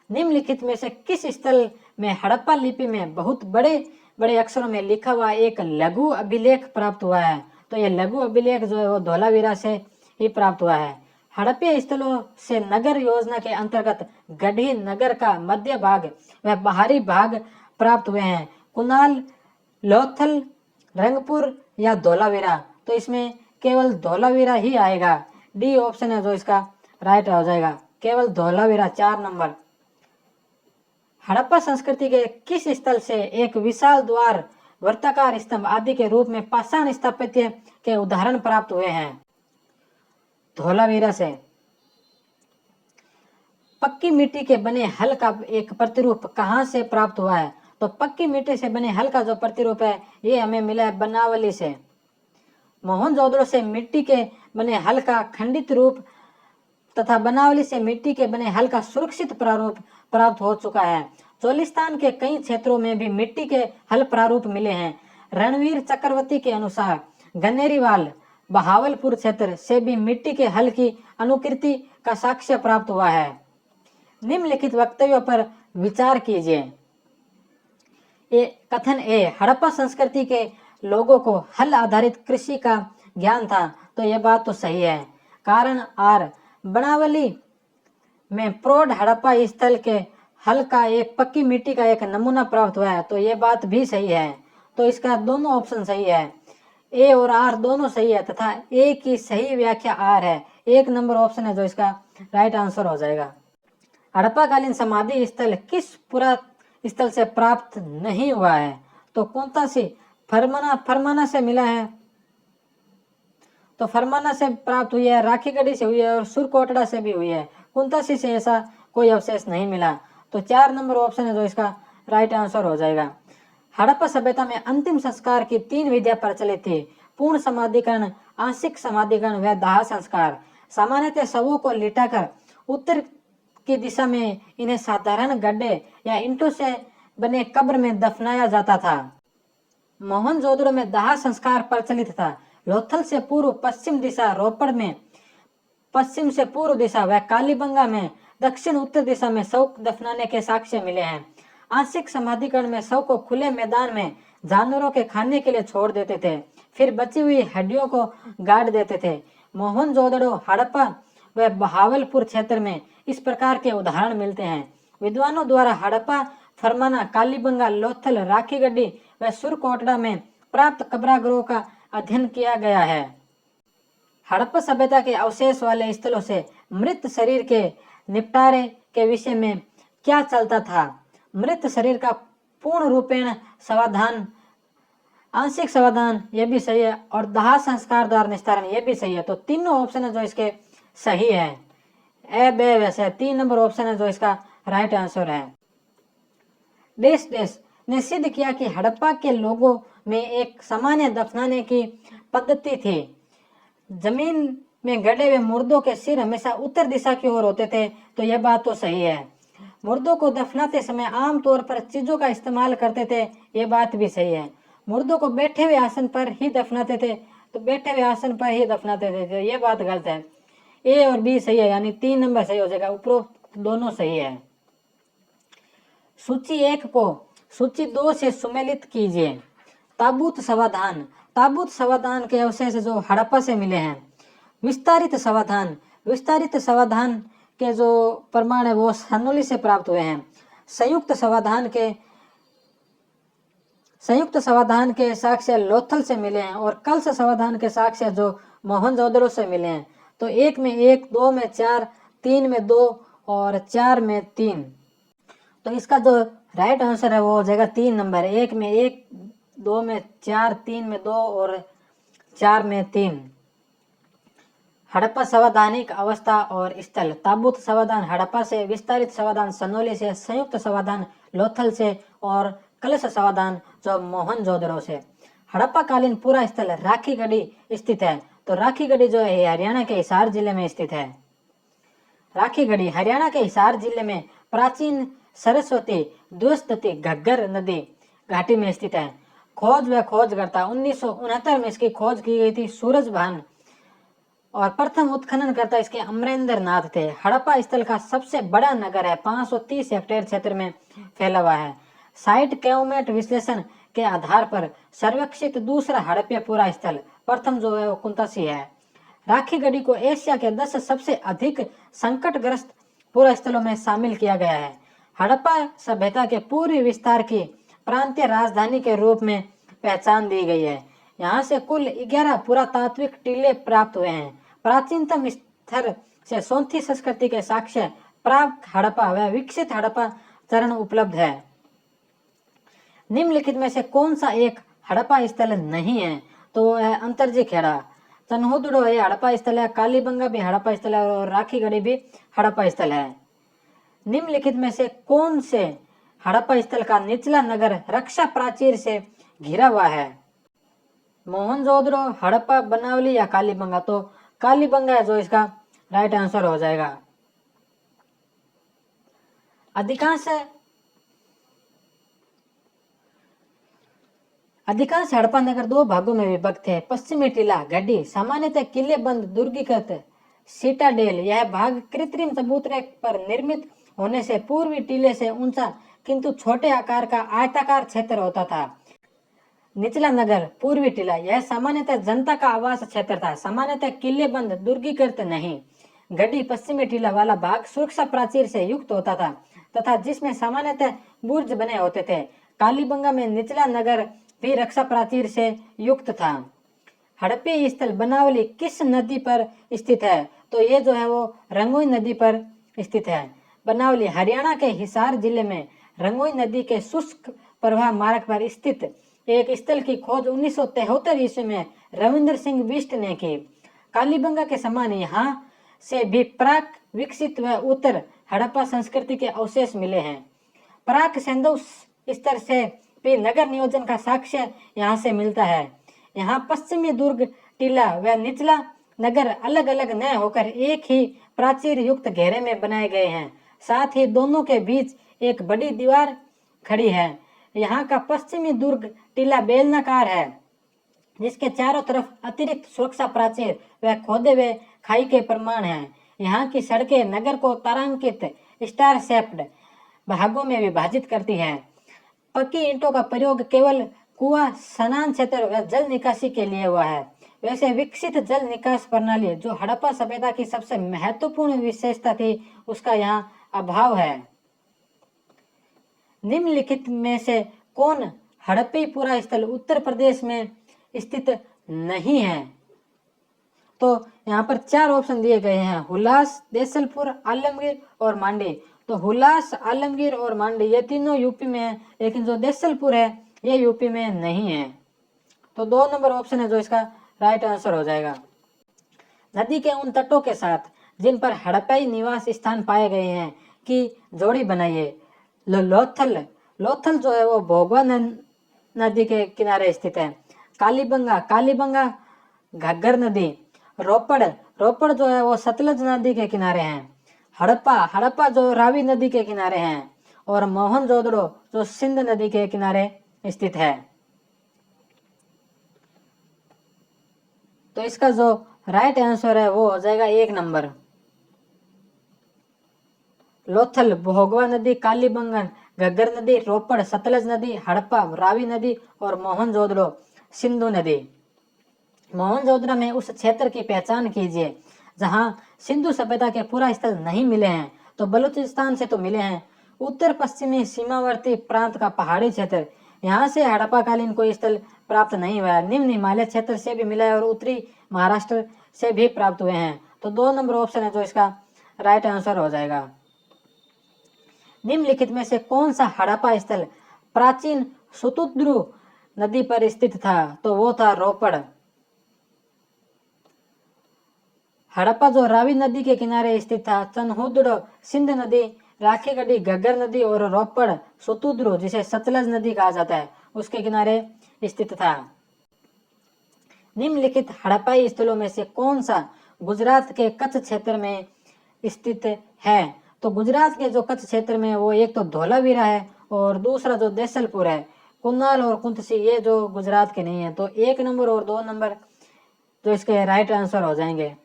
A: निम्नलिखित में से किस स्थल में हड़प्पा लिपि में बहुत बड़े बड़े अक्षरों में लिखा हुआ एक लघु अभिलेख प्राप्त हुआ है? तो ये लघु अभिलेख जो है वो धोलावीरा से ही प्राप्त हुआ है। हड़प्पा स्थलों से नगर योजना के अंतर्गत गढ़ी नगर का मध्य भाग व बाहरी भाग प्राप्त हुए हैं। कुनाल, लोथल, रंगपुर या धोलावीरा? तो इसमें केवल धोलावीरा ही आएगा। डी ऑप्शन है जो इसका राइट हो जाएगा, केवल धोलावीरा। 4 नंबर। हड़प्पा संस्कृति के किस स्थल से एक विशाल द्वार, वर्ताकार स्तंभ आदि के रूप में पाषाण स्थापत्य के उदाहरण प्राप्त हुए हैं? धोलावीरा से। पक्की मिट्टी के बने हल का एक प्रतिरूप कहाँ से प्राप्त हुआ है? तो पक्की मिट्टी से बने हल का जो प्रतिरूप है ये हमें मिला है बनावली से। मोहनजोदड़ो से मिट्टी के बने हल का खंडित रूप तथा बनावली से मिट्टी के बने हल का सुरक्षित प्रारूप प्राप्त हो चुका है। चोलिस्तान के कई क्षेत्रों में भी मिट्टी के हल प्रारूप मिले हैं। रणवीर चक्रवर्ती के अनुसार गनेरीवाल, बहावलपुर क्षेत्र से भी मिट्टी के हल की अनुकृति का साक्ष्य प्राप्त हुआ है। निम्नलिखित वक्तव्यों पर विचार कीजिए। कथन ए, हड़प्पा संस्कृति के लोगों को हल आधारित कृषि का ज्ञान था। तो यह बात तो सही है। कारण आर, बनावली में प्रौढ़ हड़प्पा स्थल के हल का एक पक्की मिट्टी का एक नमूना प्राप्त हुआ है। तो यह बात भी सही है। तो इसका दोनों ऑप्शन सही है, ए और आर दोनों सही है तथा ए की सही व्याख्या आर है। 1 नंबर ऑप्शन है जो इसका राइट आंसर हो जाएगा। हड़प्पाकालीन समाधि स्थल किस पुरा स्थल से प्राप्त नहीं हुआ है? तो कौन सी फरमाना से मिला है? तो फरमाना से प्राप्त हुई है, राखीगढ़ी से हुई है और सुरकोटड़ा से भी हुई है। कुंतासी से ऐसा कोई अवशेष नहीं मिला। तो 4 नंबर ऑप्शन है जो इसका राइट आंसर हो जाएगा। हड़प्पा सभ्यता में अंतिम संस्कार की 3 विधियां प्रचलित थी: पूर्ण समाधिकरण, आंशिक समाधिकरण व दाह संस्कार। सामान्यतः शवों को लिटाकर उत्तर की दिशा में इन्हें साधारण गड्ढे या ईंटों से बने कब्र में दफनाया जाता था। मोहनजोदड़ो में दाह संस्कार प्रचलित था। लोथल से पूर्व पश्चिम दिशा, रोपड़ में पश्चिम से पूर्व दिशा व कालीबंगा में दक्षिण उत्तर दिशा में शव दफनाने के साक्ष्य मिले हैं। आंशिक समाधिकरण में शव को खुले मैदान में जानवरों के खाने के लिए छोड़ देते थे, फिर बची हुई हड्डियों को गाड़ देते थे। मोहनजोदड़ो, हड़प्पा व बहावलपुर क्षेत्र में इस प्रकार के उदाहरण मिलते हैं। विद्वानों द्वारा हड़प्पा, फरमाना, कालीबंगा, लोथल, राखीगढ़ी व सुरकोटड़ा में प्राप्त कब्रागृहों का अध्ययन किया गया है। हड़प्पा सभ्यता के अवशेष वाले स्थलों से मृत शरीर के निपटारे के विषय में क्या चलता था? मृत शरीर का पूर्ण रूपेण समाधान, आंशिक समाधान, ये भी सही है, और दाह संस्कार द्वारा निस्तारण, ये भी सही है। तो तीनों ऑप्शन है जो इसके सही है। ए बे वैसे 3 नंबर ऑप्शन है जो इसका राइट आंसर है। देश देश ने सिद्ध किया कि हड़प्पा के लोगों में एक सामान्य दफनाने की पद्धति थी। जमीन में गड़े हुए मुर्दों के सिर हमेशा उत्तर दिशा की ओर होते थे। तो यह बात तो सही है। मुर्दों को दफनाते समय आमतौर पर चीजों का इस्तेमाल करते थे, ये बात भी सही है। मुर्दों को बैठे हुए आसन पर ही दफनाते थे, तो बैठे हुए आसन पर ही दफनाते थे, तो ये बात गलत है। ए और बी सही है, यानी 3 नंबर सही हो जाएगा। उपरोक्त दोनों सही है। सूची 1 को सूची 2 से सुमेलित कीजिए। ताबूत समाधान, ताबूत समाधान के अवशेष जो हड़प्पा से मिले हैं। विस्तारित समाधान, विस्तारित समाधान के जो प्रमाण है वो सनोली से प्राप्त हुए हैं। संयुक्त समाधान के साक्ष्य लोथल से मिले हैं और कलश समाधान के साक्ष्य जो मोहनजोदड़ो से मिले हैं। तो 1 में 1, 2 में 4, 3 में 2 और 4 में 3। तो इसका जो राइट आंसर है वो हो जाएगा 3 नंबर। 1 में 1, 2 में 4, 3 में 2 और 4 में 3। हड़प्पा संवैधानिक अवस्था और स्थल। ताबूत समाधान हड़प्पा से, विस्तारित समाधान सनोली से, संयुक्त समाधान लोथल से और कलश समाधान जो मोहनजोदड़ो से। हड़प्पा कालीन पूरा स्थल राखीगढ़ी स्थित है। तो राखीगढ़ी जो है हरियाणा के हिसार जिले में स्थित है। राखीगढ़ी हरियाणा के हिसार जिले में प्राचीन सरस्वती, द्वस्तती, घग्गर नदी घाटी में स्थित है। खोज व खोजकर्ता 1969 में इसकी खोज की गई थी सूरजभान, और प्रथम उत्खननकर्ता इसके अमरेंद्र नाथ थे। हड़प्पा स्थल का सबसे बड़ा नगर है, 530 हेक्टेयर क्षेत्र में फैला हुआ है। साइट कैओमेट विश्लेषण के आधार पर सर्वेक्षित दूसरा हड़प्पा पूरा स्थल, प्रथम जो है वो कुंतासी है। राखीगढ़ी को एशिया के 10 सबसे अधिक संकटग्रस्त पूरा स्थलों में शामिल किया गया है। हड़प्पा सभ्यता के पूर्वी विस्तार की प्रांतीय राजधानी के रूप में पहचान दी गई है। यहाँ से कुल 11 पुरातात्विक टीले प्राप्त हुए हैं। प्राचीनतम स्तर से सोंथी संस्कृति के साक्ष्य प्राप्त हड़प्पा व विकसित हड़प्पा चरण उपलब्ध है। निम्नलिखित में से कौन सा एक हड़प्पा स्थल नहीं है? तो वो है अंतरजी खेड़ा। चन्होदड़ो है हड़प्पा स्थल है, कालीबंगा भी हड़प्पा स्थल है और राखीगढ़ी भी हड़प्पा स्थल है। निम्नलिखित में से कौन से हड़प्पा स्थल का निचला नगर रक्षा प्राचीर से घिरा हुआ है? मोहनजोदड़ो, हड़प्पा, बनावली या कालीबंगा? तो कालीबंगा है जो इसका राइट आंसर हो जाएगा। अधिकांश हड़प्पा नगर 2 भागों में विभक्त है। पश्चिमी टीला गड्ढी सामान्यतः किले बंद दुर्गीकृत सिटाडेल, यह भाग कृत्रिम चबूतरे पर निर्मित होने से पूर्वी टीले से ऊंचा किंतु छोटे आकार का आयताकार क्षेत्र होता था। निचला नगर पूर्वी टीला, यह सामान्यतः जनता का आवास क्षेत्र था, सामान्यतः किले बंद दुर्गीकृत नहीं। गड्ढी पश्चिमी टीला वाला भाग सुरक्षा प्राचीर से युक्त होता था तथा जिसमें सामान्यतः बुर्ज बने होते थे। कालीबंगा में निचला नगर भी रक्षा प्राचीर से युक्त था। हड़प्पा स्थल बनावली किस नदी पर स्थित है? तो ये जो है वो रंगोई नदी पर स्थित है। बनावली हरियाणा के हिसार जिले में रंगोई नदी के शुष्क प्रवाह मार्ग पर स्थित एक स्थल की खोज 1973 ईस्वी में रविंद्र सिंह बिष्ट ने की। कालीबंगा के समान यहाँ से भी प्राक विकसित व उत्तर हड़प्पा संस्कृति के अवशेष मिले हैं। प्राक सिंधु स्तर से भी नगर नियोजन का साक्ष्य यहाँ से मिलता है। यहाँ पश्चिमी दुर्ग, टीला व निचला नगर अलग अलग न होकर एक ही प्राचीर युक्त घेरे में बनाए गए हैं। साथ ही दोनों के बीच एक बड़ी दीवार खड़ी है। यहाँ का पश्चिमी दुर्ग टीला बेलनाकार है, जिसके चारों तरफ अतिरिक्त सुरक्षा प्राचीर व खोदे हुए खाई के प्रमाण हैं। यहाँ की सड़कें नगर को तारांकित स्टार शेप्ड भागों में विभाजित करती है। पक्की ईंटों का प्रयोग केवल कुआं, स्नान क्षेत्र व जल निकासी के लिए हुआ है। वैसे विकसित जल निकास प्रणाली जो हड़प्पा सभ्यता की सबसे महत्वपूर्ण विशेषता थी, उसका यहाँ अभाव है। निम्नलिखित में से कौन हड़प्पी पुरा स्थल उत्तर प्रदेश में स्थित नहीं है? तो यहाँ पर 4 ऑप्शन दिए गए हैं, हुलास, देसलपुर, आलमगीर और मांडी। तो हुलास, आलमगीर और मांडी ये तीनों यूपी में है, लेकिन जो देसलपुर है ये यूपी में नहीं है। तो 2 नंबर ऑप्शन है जो इसका राइट आंसर हो जाएगा। नदी के उन तटों के साथ जिन पर हड़प्पाई निवास स्थान पाए गए हैं की जोड़ी बनाइए। लोथल, लोथल जो है वो भोगवा नदी के किनारे स्थित है। कालीबंगा, कालीबंगा घग्गर नदी। रोपड़, रोपड़ जो है वो सतलज नदी के किनारे हैं। हड़प्पा, हड़प्पा जो रावी नदी के किनारे हैं। और मोहनजोदड़ो जो सिंध नदी के किनारे स्थित है। तो इसका जो राइट आंसर है वो हो जाएगा 1 नंबर। लोथल, भोगवा नदी, कालीबंगन, घग्गर नदी, रोपड़, सतलज नदी, हड़प्पा, रावी नदी और मोहनजोदड़ो सिंधु नदी। मोहनजोदड़ो में उस क्षेत्र की पहचान कीजिए जहां सिंधु सभ्यता के पूरा स्थल नहीं मिले हैं। तो बलूचिस्तान से तो मिले हैं। उत्तर पश्चिमी सीमावर्ती प्रांत का पहाड़ी क्षेत्र, यहाँ से हड़प्पा कालीन कोई स्थल प्राप्त नहीं हुआ है। निम्न हिमालय क्षेत्र से भी मिला है और उत्तरी महाराष्ट्र से भी प्राप्त हुए हैं। तो 2 नंबर ऑप्शन है जो इसका राइट आंसर हो जाएगा। निम्नलिखित में से कौन सा हड़प्पा स्थल प्राचीन सुतुद्रु नदी पर स्थित था? तो वो था रोपड़। हड़प्पा जो रावी नदी के किनारे स्थित था। चनहुदड़ो सिंध नदी, राखीगढ़ी घग्गर नदी और रोपड़ सुतुद्रु जिसे सतलज नदी कहा जाता है उसके किनारे स्थित था। निम्नलिखित हड़प्पाई स्थलों में से कौन सा गुजरात के कच्छ क्षेत्र में स्थित है? तो गुजरात के जो कच्छ क्षेत्र में वो एक तो धोलावीरा है और दूसरा जो देसलपुर है। कुन्नाल और कुंतसी ये जो गुजरात के नहीं है। तो 1 नंबर और 2 नंबर जो इसके राइट आंसर हो जाएंगे।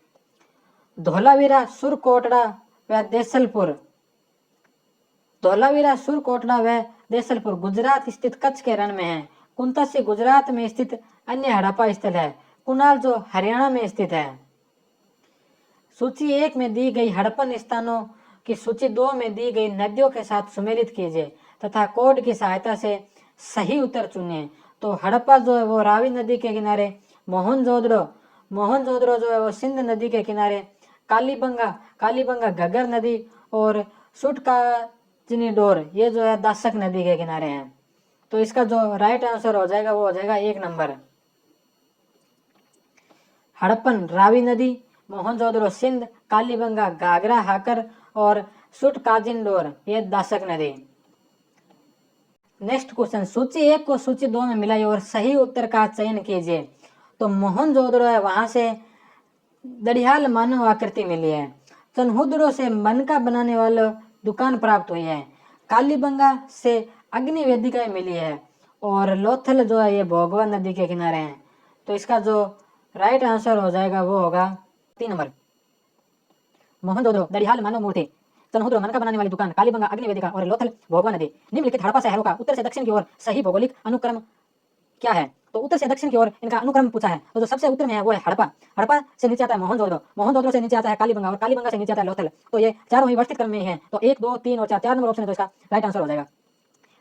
A: धोलावीरा, सुरकोटड़ा व देसलपुर। धोलावीरा, सुरकोटड़ा व देसलपुर गुजरात स्थित कच्छ के रण में है। कुंतसी गुजरात में स्थित अन्य हड़प्पा स्थल है। कुनाल जो हरियाणा में स्थित है। सूची 1 में दी गई हड़प्पन स्थानों की सूची 2 में दी गई नदियों के साथ सुमेलित कीजिए तथा कोड की सहायता से सही उत्तर चुनिए। तो हड़प्पा जो है वो रावी नदी के किनारे, मोहनजोदड़ो, मोहनजोदड़ो जो है वो सिंध नदी के किनारे, कालीबंगा, कालीबंगा घग्गर नदी और सुटकाजिनीडोर ये जो है दासक नदी के किनारे हैं। तो इसका जो राइट आंसर हो जाएगा वो हो जाएगा 1 नंबर। हड़प्पन रावी नदी, मोहनजोदड़ो सिंध, कालीबंगा घाघरा हाकर और सुटकाजिनडोर ये दासक नदी। नेक्स्ट क्वेश्चन, सूची 1 को सूची 2 में मिलाइए और सही उत्तर का चयन कीजिए। तो मोहनजोदड़ो है वहां से दड़ियाल मानव आकृति मिली है। चनहुदड़ो से मनका बनाने वाला दुकान प्राप्त हुई है। कालीबंगा से अग्नि वेदिकाएं मिली है और लोथल जो है ये भोगवा नदी के किनारे हैं। तो इसका जो राइट आंसर हो जाएगा वो होगा 3 नंबर। मोहनजोदड़ो दड़ियाल मानव मूर्ति, चनहुदड़ो मनका बनाने वाली दुकान, कालीबंगा अग्नि वेदिका और लोथल भोगवा नदी। निम्नलिखित हड़प्पा शहरों का उत्तर से दक्षिण की ओर सही भौगोलिक अनुक्रम क्या है? तो उत्तर से दक्षिण की ओर इनका अनुक्रम पूछा है। तो जो सबसे उत्तर में है वो है हड़प्पा। हड़प्पा से नीचे आता है मोहनजोदड़ो, मोहनजोदड़ो से नीचे आता है कालीबंगा और कालीबंगा से नीचे आता है लोथल। तो ये चारों ही व्यवस्थित क्रम में ही है। तो 1, 2, 3 और 4 नंबर ऑप्शन है तो इसका राइट आंसर हो जाएगा।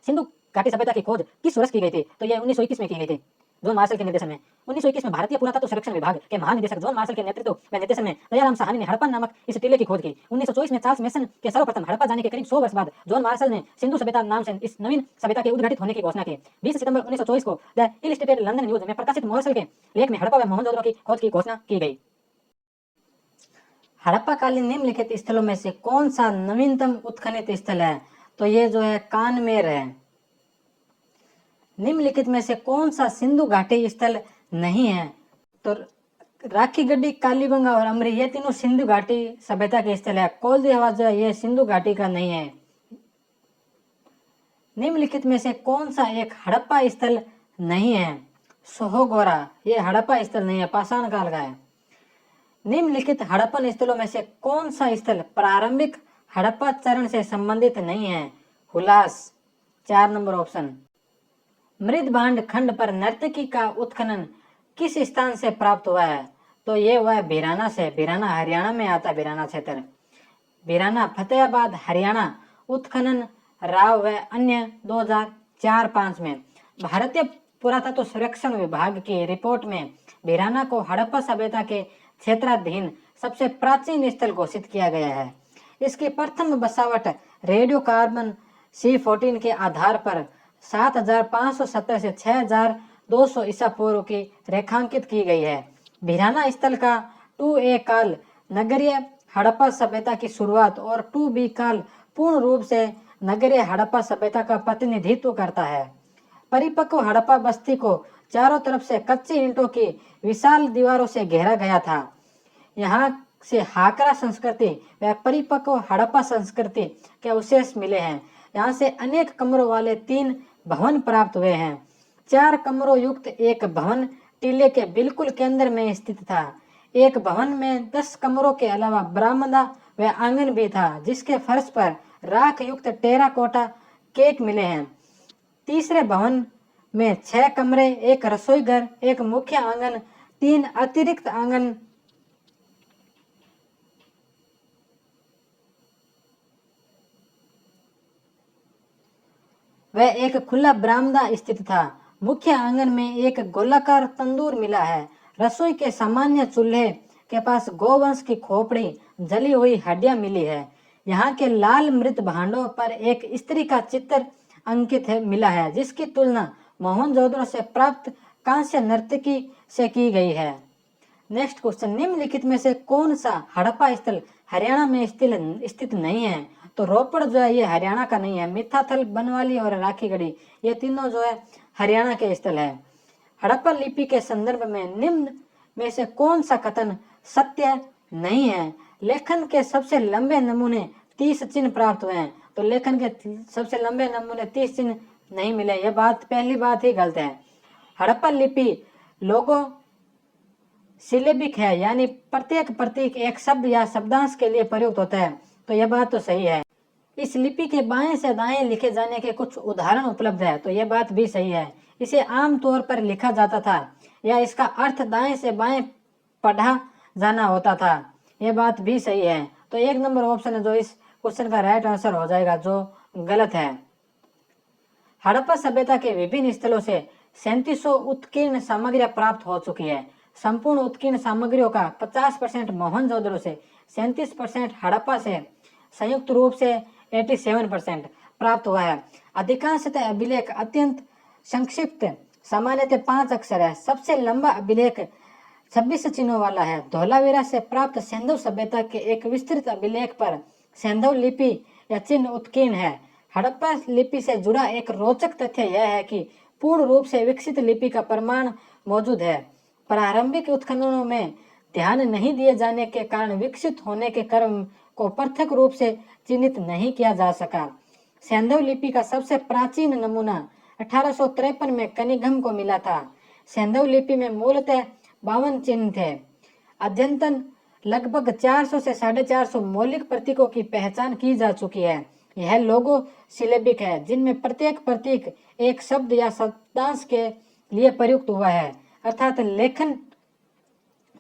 A: सिंधु घाटी सभ्यता की खोज किस वर्ष की गई थी? तो ये 1921 में की गई थी जॉन मार्शल के निर्देशन में। 1921 में भारतीय पुरातत्व सर्वेक्षण विभाग के महानिदेशक जॉन मार्शल के नेतृत्व व निर्देशन में दयाराम साहनी ने हड़प्पा नामक इस टीले की खोज की। 1924 में चार्ल्स मेसन के सर्वप्रथम हड़प्पा जाने के करीब 100 वर्ष बाद जॉन मार्शल ने सिंधु सभ्यता नाम से इस नवीन सभ्यता के उद्घाटित होने की घोषणा की। 20 सितंबर 1924 को द इलस्ट्रेटेड लंदन न्यूज में प्रकाशित मार्शल के लेख में हड़प्पा व मोहनजोदड़ो की खोज की घोषणा की गई। हड़प्पा कालीन निम्नलिखित स्थलों में से कौन सा नवीनतम उत्खनित स्थल है? तो ये जो है कानमेर है। निम्नलिखित में से कौन सा सिंधु घाटी स्थल नहीं है? तो राखी गड्डी, कालीबंगा और अमरी ये तीनों सिंधु घाटी सभ्यता के स्थल है। कोलदी हवा जो है ये सिंधु घाटी का नहीं है। निम्नलिखित में से कौन सा एक हड़प्पा स्थल नहीं है? सोहोगोरा, ये हड़प्पा स्थल नहीं है, पाषाण काल का है। निम्नलिखित हड़प्पन स्थलों में से कौन सा स्थल प्रारंभिक हड़प्पा चरण से संबंधित नहीं है? Hulas, 4 number option. मृदभांड खंड पर नर्तकी का उत्खनन किस स्थान से प्राप्त हुआ है? तो ये हुआ है बीराना से। बीराना हरियाणा में आता है, बीराना क्षेत्र। बीराना फतेहाबाद हरियाणा। उत्खनन राव व अन्य 2004-5 में। भारतीय पुरातत्व सर्वेक्षण विभाग की रिपोर्ट में बीराना को हड़प्पा सभ्यता के क्षेत्राधीन सबसे प्राचीन स्थल घोषित किया गया है। इसकी प्रथम बसावट रेडियो कार्बन C14 के आधार पर 7570 से 6200 ईसा पूर्व की रेखांकित की गई है। बीराना स्थल का 2A काल नगरीय हड़प्पा सभ्यता की शुरुआत और 2B काल पूर्ण रूप से नगरीय हड़प्पा सभ्यता का प्रतिनिधित्व करता है। परिपक्व हड़प्पा बस्ती को चारों तरफ से कच्ची ईंटों की विशाल दीवारों से घेरा गया था। यहाँ से हाकरा संस्कृति व परिपक्व हड़प्पा संस्कृति के अवशेष मिले हैं। यहाँ से अनेक कमरों वाले 3 भवन प्राप्त हुए हैं। 4 कमरों युक्त एक भवन टीले के बिल्कुल केंद्र में स्थित था। एक भवन में 10 कमरों के अलावा बरामदा व आंगन भी था, जिसके फर्श पर राख युक्त टेराकोटा केक मिले हैं। तीसरे भवन में 6 कमरे, एक रसोई घर, एक मुख्य आंगन, 3 अतिरिक्त आंगन व एक खुला बरामदा स्थित था। मुख्य आंगन में एक गोलाकार तंदूर मिला है। रसोई के सामान्य चूल्हे के पास गोवंश की खोपड़ी, जली हुई हड्डियां मिली है। यहाँ के लाल मृत भांडों पर एक स्त्री का चित्र अंकित है मिला है, जिसकी तुलना मोहनजोदड़ो से प्राप्त कांस्य नर्तकी से की गई है। नेक्स्ट क्वेश्चन, निम्नलिखित में से कौन सा हड़प्पा स्थल हरियाणा में स्थित नहीं है? तो रोपड़ जो है ये हरियाणा का नहीं है। मिथाथल, बनवाली और राखीगढ़ी ये तीनों जो है हरियाणा के स्थल है। हड़प्पा लिपि के संदर्भ में निम्न में से कौन सा कथन सत्य नहीं है? लेखन के सबसे लंबे नमूने 30 चिन्ह प्राप्त हुए हैं। तो लेखन के सबसे लंबे नमूने 30 चिन्ह नहीं मिले, यह बात पहली बात ही गलत है। हड़प्पा लिपि लोगो सिलेबिक है, यानी प्रत्येक प्रतीक एक शब्द या शब्दांश के लिए प्रयुक्त होता है। तो यह बात तो सही है। इस लिपि के बाएं से दाएं लिखे जाने के कुछ उदाहरण उपलब्ध है। तो यह बात भी सही है। इसे आम तौर पर लिखा जाता था या इसका अर्थ दाएं से बाएं पढ़ा जाना होता था। यह बात भी सही है। तो 1 नंबर ऑप्शन है जो इस क्वेश्चन का राइट आंसर हो जाएगा, जो गलत है। हड़प्पा सभ्यता के विभिन्न स्थलों से 3700 उत्कीर्ण सामग्रियां प्राप्त हो चुकी है। संपूर्ण उत्कीर्ण सामग्रियों का 50% मोहनजोदड़ो से, 37% हड़प्पा से, संयुक्त रूप से 87% प्राप्त हुआ है। अधिकांशतः अभिलेख अत्यंत संक्षिप्त, सामान्यतः 5 अक्षर है। सबसे लंबा अभिलेख 26 चिन्हों वाला है। धौलावीरा से प्राप्त सैंधव सभ्यता के एक विस्तृत अभिलेख पर सैंधव लिपि या चिन्ह उत्कीर्ण है। हड़प्पा लिपि से जुड़ा एक रोचक तथ्य यह है कि पूर्ण रूप से विकसित लिपि का प्रमाण मौजूद है। प्रारंभिक उत्खननों में ध्यान नहीं दिए जाने के कारण विकसित होने के क्रम को पृथक रूप से चिन्हित नहीं किया जा सका। सैंधव लिपि का सबसे प्राचीन नमूना 1853 में कनिंघम को मिला था। सैंधव लिपि में मूलतः 52 चिन्ह थे। अद्यतन लगभग 400 से 450 मौलिक प्रतीकों की पहचान की जा चुकी है। यह लोगो सिलेबिक है, जिनमें प्रत्येक प्रतीक एक शब्द या शब्दांश के लिए प्रयुक्त हुआ है, अर्थात लेखन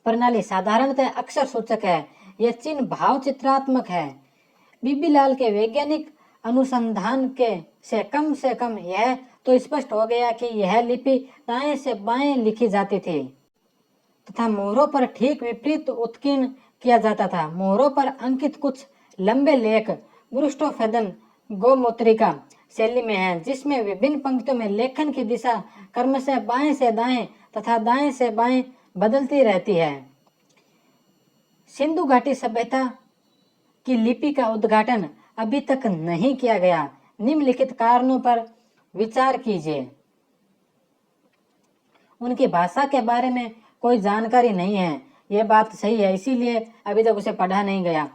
A: प्रणाली साधारणतः अक्षर सूचक है। यह चिन्ह भाव चित्रात्मक है। बीबी लाल के वैज्ञानिक अनुसंधान के से कम यह तो स्पष्ट हो गया कि यह लिपि दाएं से बाएं लिखी जाती थी तथा मोहरों पर ठीक विपरीत उत्कीर्ण किया जाता था। मोहरों पर अंकित कुछ लंबे लेख मृष्टोफेदन गोमूत्रिका शैली में हैं, जिसमें विभिन्न पंक्तियों में लेखन की दिशा क्रमशः बाएं से दाएं तथा दाएं से बाएं बदलती रहती है। सिंधु घाटी सभ्यता की लिपि का उद्घाटन अभी तक नहीं किया गया। निम्नलिखित कारणों पर विचार कीजिए। उनकी भाषा के बारे में कोई जानकारी नहीं है, यह बात सही है, इसीलिए अभी तक उसे पढ़ा नहीं गया।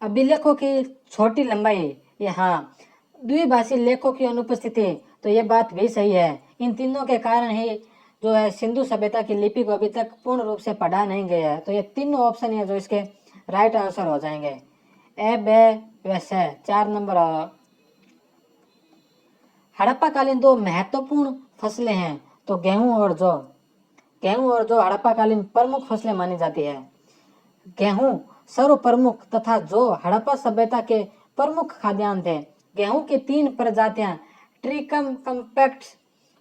A: अभिलेखों की छोटी लंबाई, यहाँ द्विभाषी लेखों की अनुपस्थिति, तो यह बात भी सही है। इन तीनों के कारण ही जो है सिंधु सभ्यता की लिपि को अभी तक पूर्ण रूप से पढ़ा नहीं गया है। तो ये तीनों ऑप्शन है जो इसके राइट आंसर हो जाएंगे। ए, बे, वैसे 4 नंबर। हड़प्पा कालीन 2 महत्वपूर्ण फसलें हैं, तो गेहूं और जौ। गेहूं और जौ हड़प्पा कालीन प्रमुख फसलें मानी जाती है। गेहूं सर्व प्रमुख तथा जौ हड़प्पा सभ्यता के प्रमुख खाद्यान्न थे। गेहूं की 3 प्रजातियां ट्रिकम कम्पैक्ट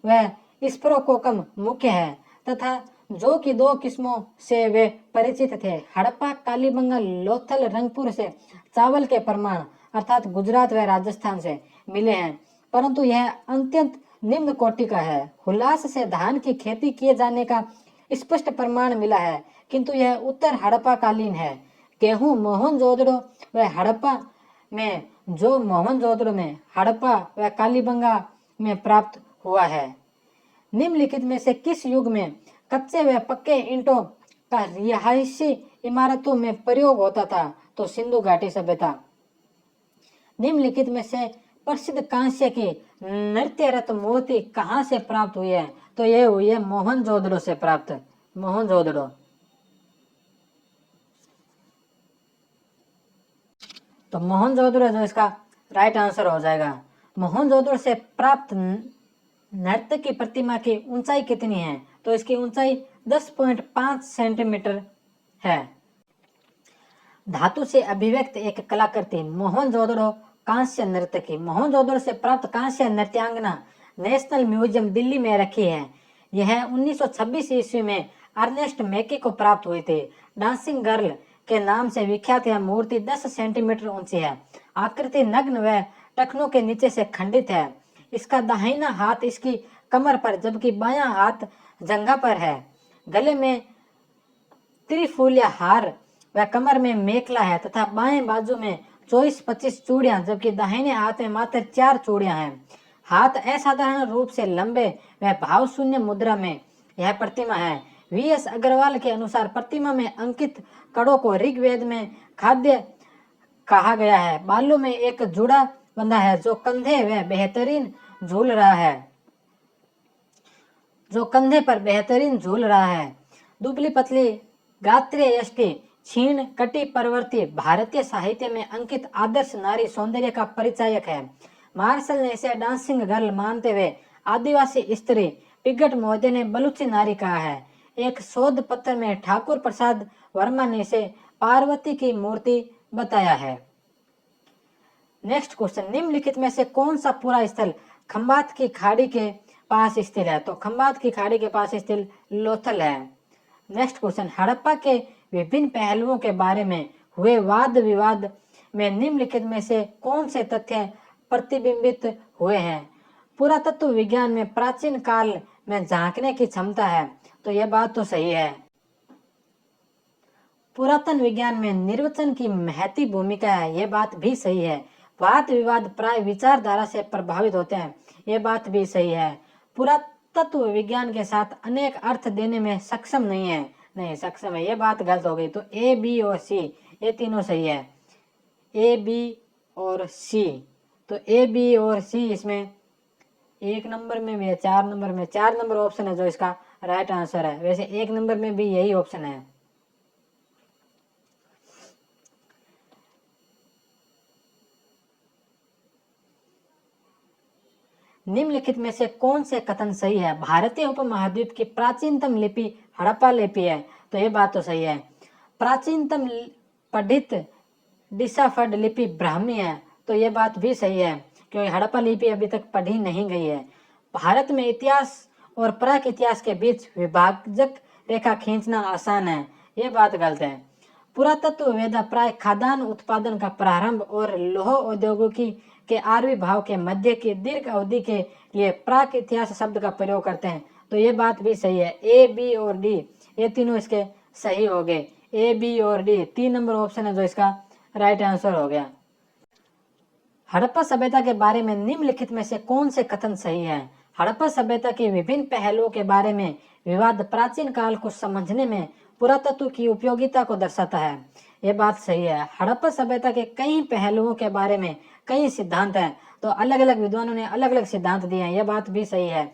A: व स्प्रोकोकम मुख्य है तथा जौ की 2 किस्मों से वे परिचित थे। हड़प्पा, कालीबंगा, लोथल, रंगपुर से चावल के प्रमाण अर्थात गुजरात व राजस्थान से मिले हैं, परंतु यह अत्यंत निम्न कोटि का है। हुलास से धान की खेती किए जाने का स्पष्ट प्रमाण मिला है, किंतु यह उत्तर हड़प्पा कालीन है। गेहूं मोहनजोदड़ो व हड़प्पा में, जो मोहनजोदड़ो में, हड़प्पा व कालीबंगा में प्राप्त हुआ है। निम्नलिखित में से किस युग में कच्चे व पक्के ईंटों का रिहायशी इमारतों में प्रयोग होता था? तो सिंधु घाटी सभ्यता। निम्नलिखित में से प्रसिद्ध कांस्य की नृत्य रथ मूर्ति कहाँ से प्राप्त हुई है? तो ये हुई है मोहनजोदड़ो से प्राप्त। मोहनजोदड़ो। तो मोहनजोदड़ो जो इसका राइट आंसर हो जाएगा। मोहनजोदड़ो से प्राप्त नर्तक की प्रतिमा की ऊंचाई कितनी है? तो इसकी ऊंचाई 10.5 सेंटीमीटर है। धातु से अभिव्यक्त एक कलाकृति मोहनजोदड़ो कांस्य नर्तकी। मोहनजोदड़ो से प्राप्त कांस्य नृत्यांगना नेशनल म्यूजियम दिल्ली में रखी है। यह 1926 ईस्वी में अर्नेस्ट मैकी को प्राप्त हुई थी। डांसिंग गर्ल के नाम से विख्यात यह मूर्ति 10 सेंटीमीटर ऊंची है। आकृति नग्न व टखनों के नीचे से खंडित है। इसका दाहिना हाथ इसकी कमर पर जबकि बायां हाथ जंघा पर है। गले में त्रिफूलिया हार व कमर में मेखला है तथा बाएं बाजू में 24-25 चूड़ियां जबकि दाहिने हाथ में मात्र 4 चूड़ियां हैं। हाथ असाधारण रूप से लंबे व भाव शून्य मुद्रा में यह प्रतिमा है। वी.एस. अग्रवाल के अनुसार प्रतिमा में अंकित कड़ों को ऋग्वेद में खाद्य कहा गया है। बालों में एक जुड़ा बंधा है जो कंधे व बेहतरीन झूल रहा है, जो कंधे पर बेहतरीन झूल रहा है। दुबली पतली गात्रीय यष्टि क्षीण कटी प्रवृत्ति भारतीय साहित्य में अंकित आदर्श नारी सौंदर्य का परिचायक है। मार्शल ने इसे डांसिंग गर्ल मानते हुए आदिवासी स्त्री पिगट मोदी ने बलूची नारी कहा है। एक शोध पत्र में ठाकुर प्रसाद वर्मा ने इसे पार्वती की मूर्ति बताया है। नेक्स्ट क्वेश्चन, निम्नलिखित में से कौन सा पूरा स्थल खंबात की खाड़ी के पास स्थित है? तो खंबात की खाड़ी के पास स्थित लोथल है। नेक्स्ट क्वेश्चन, हड़प्पा के विभिन्न पहलुओं के बारे में हुए वाद विवाद में निम्नलिखित में से कौन से तथ्य प्रतिबिंबित हुए हैं? पुरातत्व विज्ञान में प्राचीन काल में झांकने की क्षमता है, तो यह बात तो सही है। पुरातन विज्ञान में निर्वचन की महती भूमिका है, यह बात भी सही है। वाद विवाद प्राय विचारधारा से प्रभावित होते हैं, यह बात भी सही है। पुरातत्व विज्ञान के साथ अनेक अर्थ देने में सक्षम नहीं है, नहीं सक्षम है, यह बात गलत हो गई। तो ए, बी और सी ये तीनों सही है। ए, बी और सी, तो ए, बी और सी इसमें 1 नंबर में भी है, 4 नंबर में, 4 नंबर ऑप्शन है जो इसका राइट आंसर है। वैसे 1 नंबर में भी यही ऑप्शन है। निम्नलिखित में से कौन से कथन सही है? भारतीय उपमहाद्वीप की प्राचीनतम लिपि हड़प्पा लिपि है, तो ये बात तो सही है। प्राचीनतम पठित डिसाफड लिपि ब्राह्मी है, तो ये बात भी सही है क्योंकि हड़प्पा लिपि अभी तक पढ़ी नहीं गई है। भारत में इतिहास और प्राक इतिहास के बीच विभाजक रेखा खींचना आसान है, ये बात गलत है। पुरातत्व वेदा प्राय खाद्यान्न उत्पादन का प्रारंभ और लौह औद्योगिकी के आविर्भाव के मध्य की दीर्घ अवधि के लिए प्राक इतिहास शब्द का प्रयोग करते हैं, तो ये बात भी सही है। ए, बी और डी ये तीनों इसके सही हो गए। ए, बी और डी 3 नंबर ऑप्शन है जो इसका राइट आंसर हो गया। हड़प्पा सभ्यता के बारे में निम्नलिखित में से कौन से कथन सही है? हड़प्पा सभ्यता के विभिन्न पहलुओं के बारे में विवाद प्राचीन काल को समझने में पुरातत्व की उपयोगिता को दर्शाता है। यह बात सही है। हड़प्पा सभ्यता के कई पहलुओं के बारे में कई सिद्धांत हैं, तो अलग अलग विद्वानों ने अलग अलग सिद्धांत दिए हैं, यह बात भी सही है।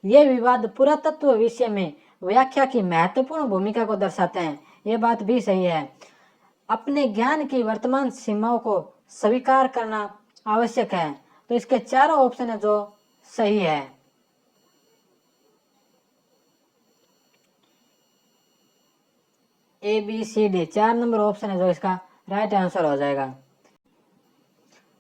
A: ये विवाद पुरातत्व विषय में व्याख्या की महत्वपूर्ण भूमिका को दर्शाते हैं, यह बात भी सही है। अपने ज्ञान की वर्तमान सीमाओं को स्वीकार करना आवश्यक है, तो इसके चारों ऑप्शन है जो सही है। ए, बी, सी, डी 4 नंबर ऑप्शन है जो इसका राइट आंसर हो जाएगा।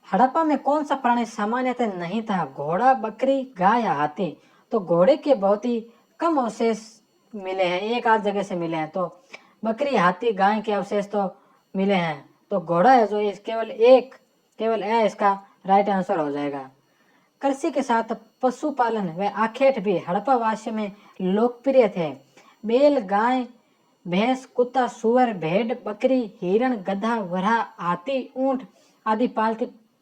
A: हड़प्पा में कौन सा प्राणी सामान्यतः नहीं था? घोड़ा, बकरी, गाय या हाथी? तो घोड़े के बहुत ही कम अवशेष मिले हैं, एक आध जगह से मिले हैं। तो बकरी, हाथी, गाय के अवशेष तो मिले हैं, तो घोड़ा है जो केवल ए इसका राइट आंसर हो जाएगा। कृषि के साथ पशुपालन व आखेट भी हड़प्पा वासी में लोकप्रिय थे। बैल, गाय, भैंस, कुत्ता, सुअर, भेड़, बकरी, हिरण, गधा, वरहा, हाथी, ऊंट आदि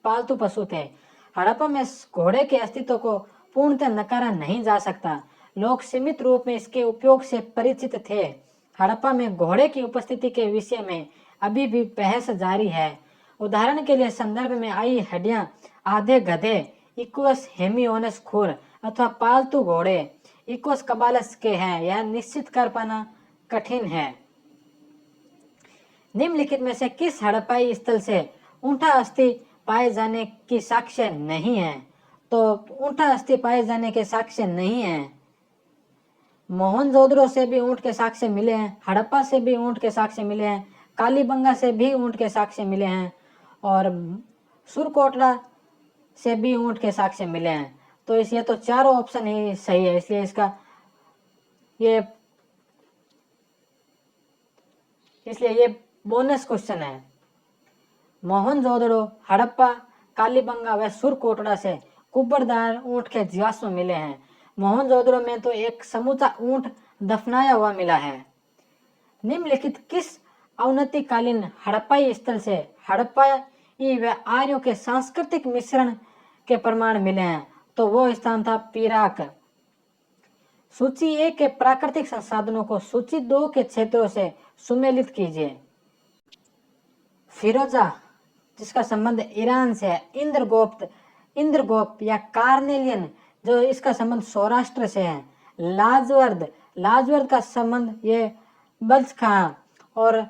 A: पालतू पशु थे। हड़प्पा में घोड़े के अस्तित्व को पूर्णतः नकारा नहीं जा सकता। लोग सीमित रूप में इसके उपयोग से परिचित थे। हड़प्पा में घोड़े की उपस्थिति के विषय में अभी भी बहस जारी है। उदाहरण के लिए संदर्भ में आई हड्डियां आधे गधे इक्वस हेमियोनस खुर अथवा पालतू घोड़े इक्वस कबालस के हैं, यह निश्चित कर पाना कठिन है। निम्नलिखित में से किस हड़प्पाई स्थल से ऊंटा अस्थि पाए जाने की साक्ष्य नहीं है? तो ऊंटा अस्थि पाए जाने के साक्ष्य नहीं है। मोहनजोदड़ो से भी ऊंट के साक्ष्य मिले हैं, हड़प्पा से भी ऊंट के साक्ष्य मिले हैं, कालीबंगा से भी ऊंट के साक्ष्य मिले हैं और सुरकोटड़ा से भी ऊंट के साक्ष्य मिले हैं। तो ये तो चारों ऑप्शन ही सही है, इसलिए ये बोनस क्वेश्चन है। मोहनजोदड़ो, हड़प्पा, कालीबंगा व सुरकोटड़ा से कुबड़दार ऊंट के जीवाश्म मिले हैं। मोहनजोदड़ो में तो एक समूचा ऊंट दफनाया हुआ मिला है। निम्नलिखित किस अवनतिकालीन हड़प्पाई स्थल से हड़प्पाई व आर्यों के सांस्कृतिक मिश्रण के प्रमाण मिले हैं? तो वो स्थान था पिराक। सूची 1 के प्राकृतिक संसाधनों को सूची 2 के क्षेत्रों से सुमेलित कीजिए। फिरोजा जिसका संबंध ईरान से है, इंद्रगोप्त या कार्नेलियन जो इसका संबंध सौराष्ट्र से है, लाजवर्द का संबंध ये बल्ख खां और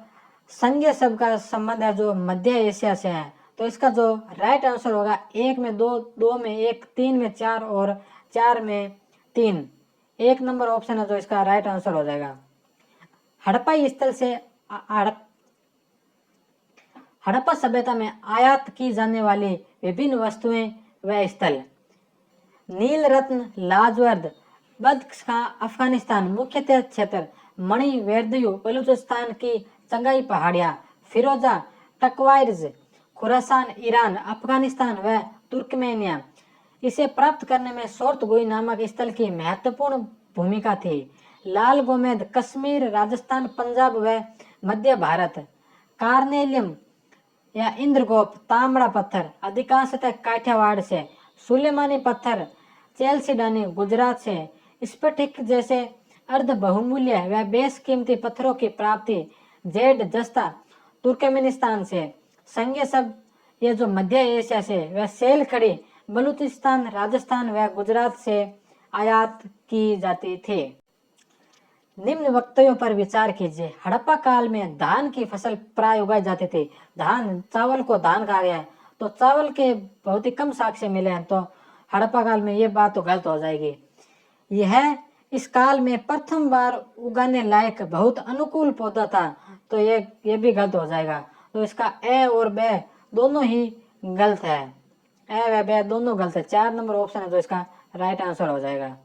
A: संज्ञा सब का संबंध है जो मध्य एशिया से है। तो इसका जो राइट आंसर होगा 1 में 2, 2 में 1, 3 में 4 और 4 में 3, 1 नंबर ऑप्शन है जो इसका राइट आंसर हो जाएगा। हड़प्पाई स्थल से हड़प्पा सभ्यता में आयात की जाने वाली विभिन्न वस्तुएं व स्थल। नील रत्न, लाजवर्द, बल्ख खां अफगानिस्तान मुख्यतः क्षेत्र, मणि, वेरदयू बलूचिस्तान की चंगाई पहाड़ियां, फिरोजा, टकवाइर्ज, खुरासान, ईरान, अफगानिस्तान व तुर्कमेनिया। इसे प्राप्त करने में सोर्तगुई नामक स्थल की महत्वपूर्ण भूमिका थी। लाल गोमेद, कश्मीर, राजस्थान, पंजाब व मध्य भारत। कार्नेलियम या इंद्रगोप्त तांबड़ा पत्थर अधिकांशतः काठियावाड़ से। सुलेमानी पत्थर चेल्सिडानी गुजरात से। स्फटिक जैसे अर्ध बहुमूल्य व बेशकीमती पत्थरों की प्राप्ति जेड जस्ता तुर्कमेनिस्तान से। संज्ञा सब ये जो मध्य एशिया से व सेल खड़ी बलूचिस्तान, राजस्थान व गुजरात से आयात की जाती थी। निम्न वक्तव्यों पर विचार कीजिए। हड़प्पा काल में धान की फसल प्राय उगाई जाती थी। चावल को धान कहा गया है, तो चावल के बहुत ही कम साक्ष्य मिले हैं, तो हड़प्पा काल में ये बात तो गलत हो जाएगी। यह इस काल में प्रथम बार उगाने लायक बहुत अनुकूल पौधा था, तो ये भी गलत हो जाएगा। तो इसका ए और बे दोनों ही गलत है, ए व बे दोनों गलत है। 4 नंबर ऑप्शन है जो इसका राइट आंसर हो जाएगा।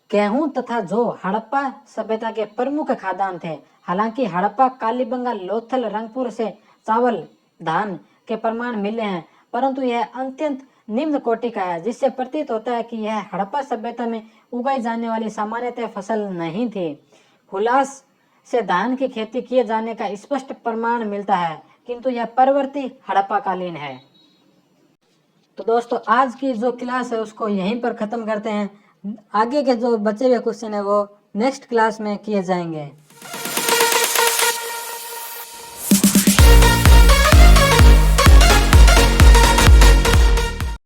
A: गेहूं तथा जौ हड़प्पा सभ्यता के प्रमुख खाद्यान्न थे। हालांकि हड़प्पा, कालीबंगा, लोथल, रंगपुर से चावल, धान के प्रमाण मिले हैं, परंतु यह अत्यंत निम्न कोटि का है, जिससे प्रतीत होता है कि यह हड़प्पा सभ्यता में उगाई जाने वाली सामान्यतः फसल नहीं थी। हुलास से धान की खेती किए जाने का स्पष्ट प्रमाण मिलता है, किंतु यह परवर्ती हड़प्पाकालीन है। तो दोस्तों आज की जो क्लास है उसको यहीं पर ख़त्म करते हैं। आगे के जो बचे हुए क्वेश्चन है वो नेक्स्ट क्लास में किए जाएंगे।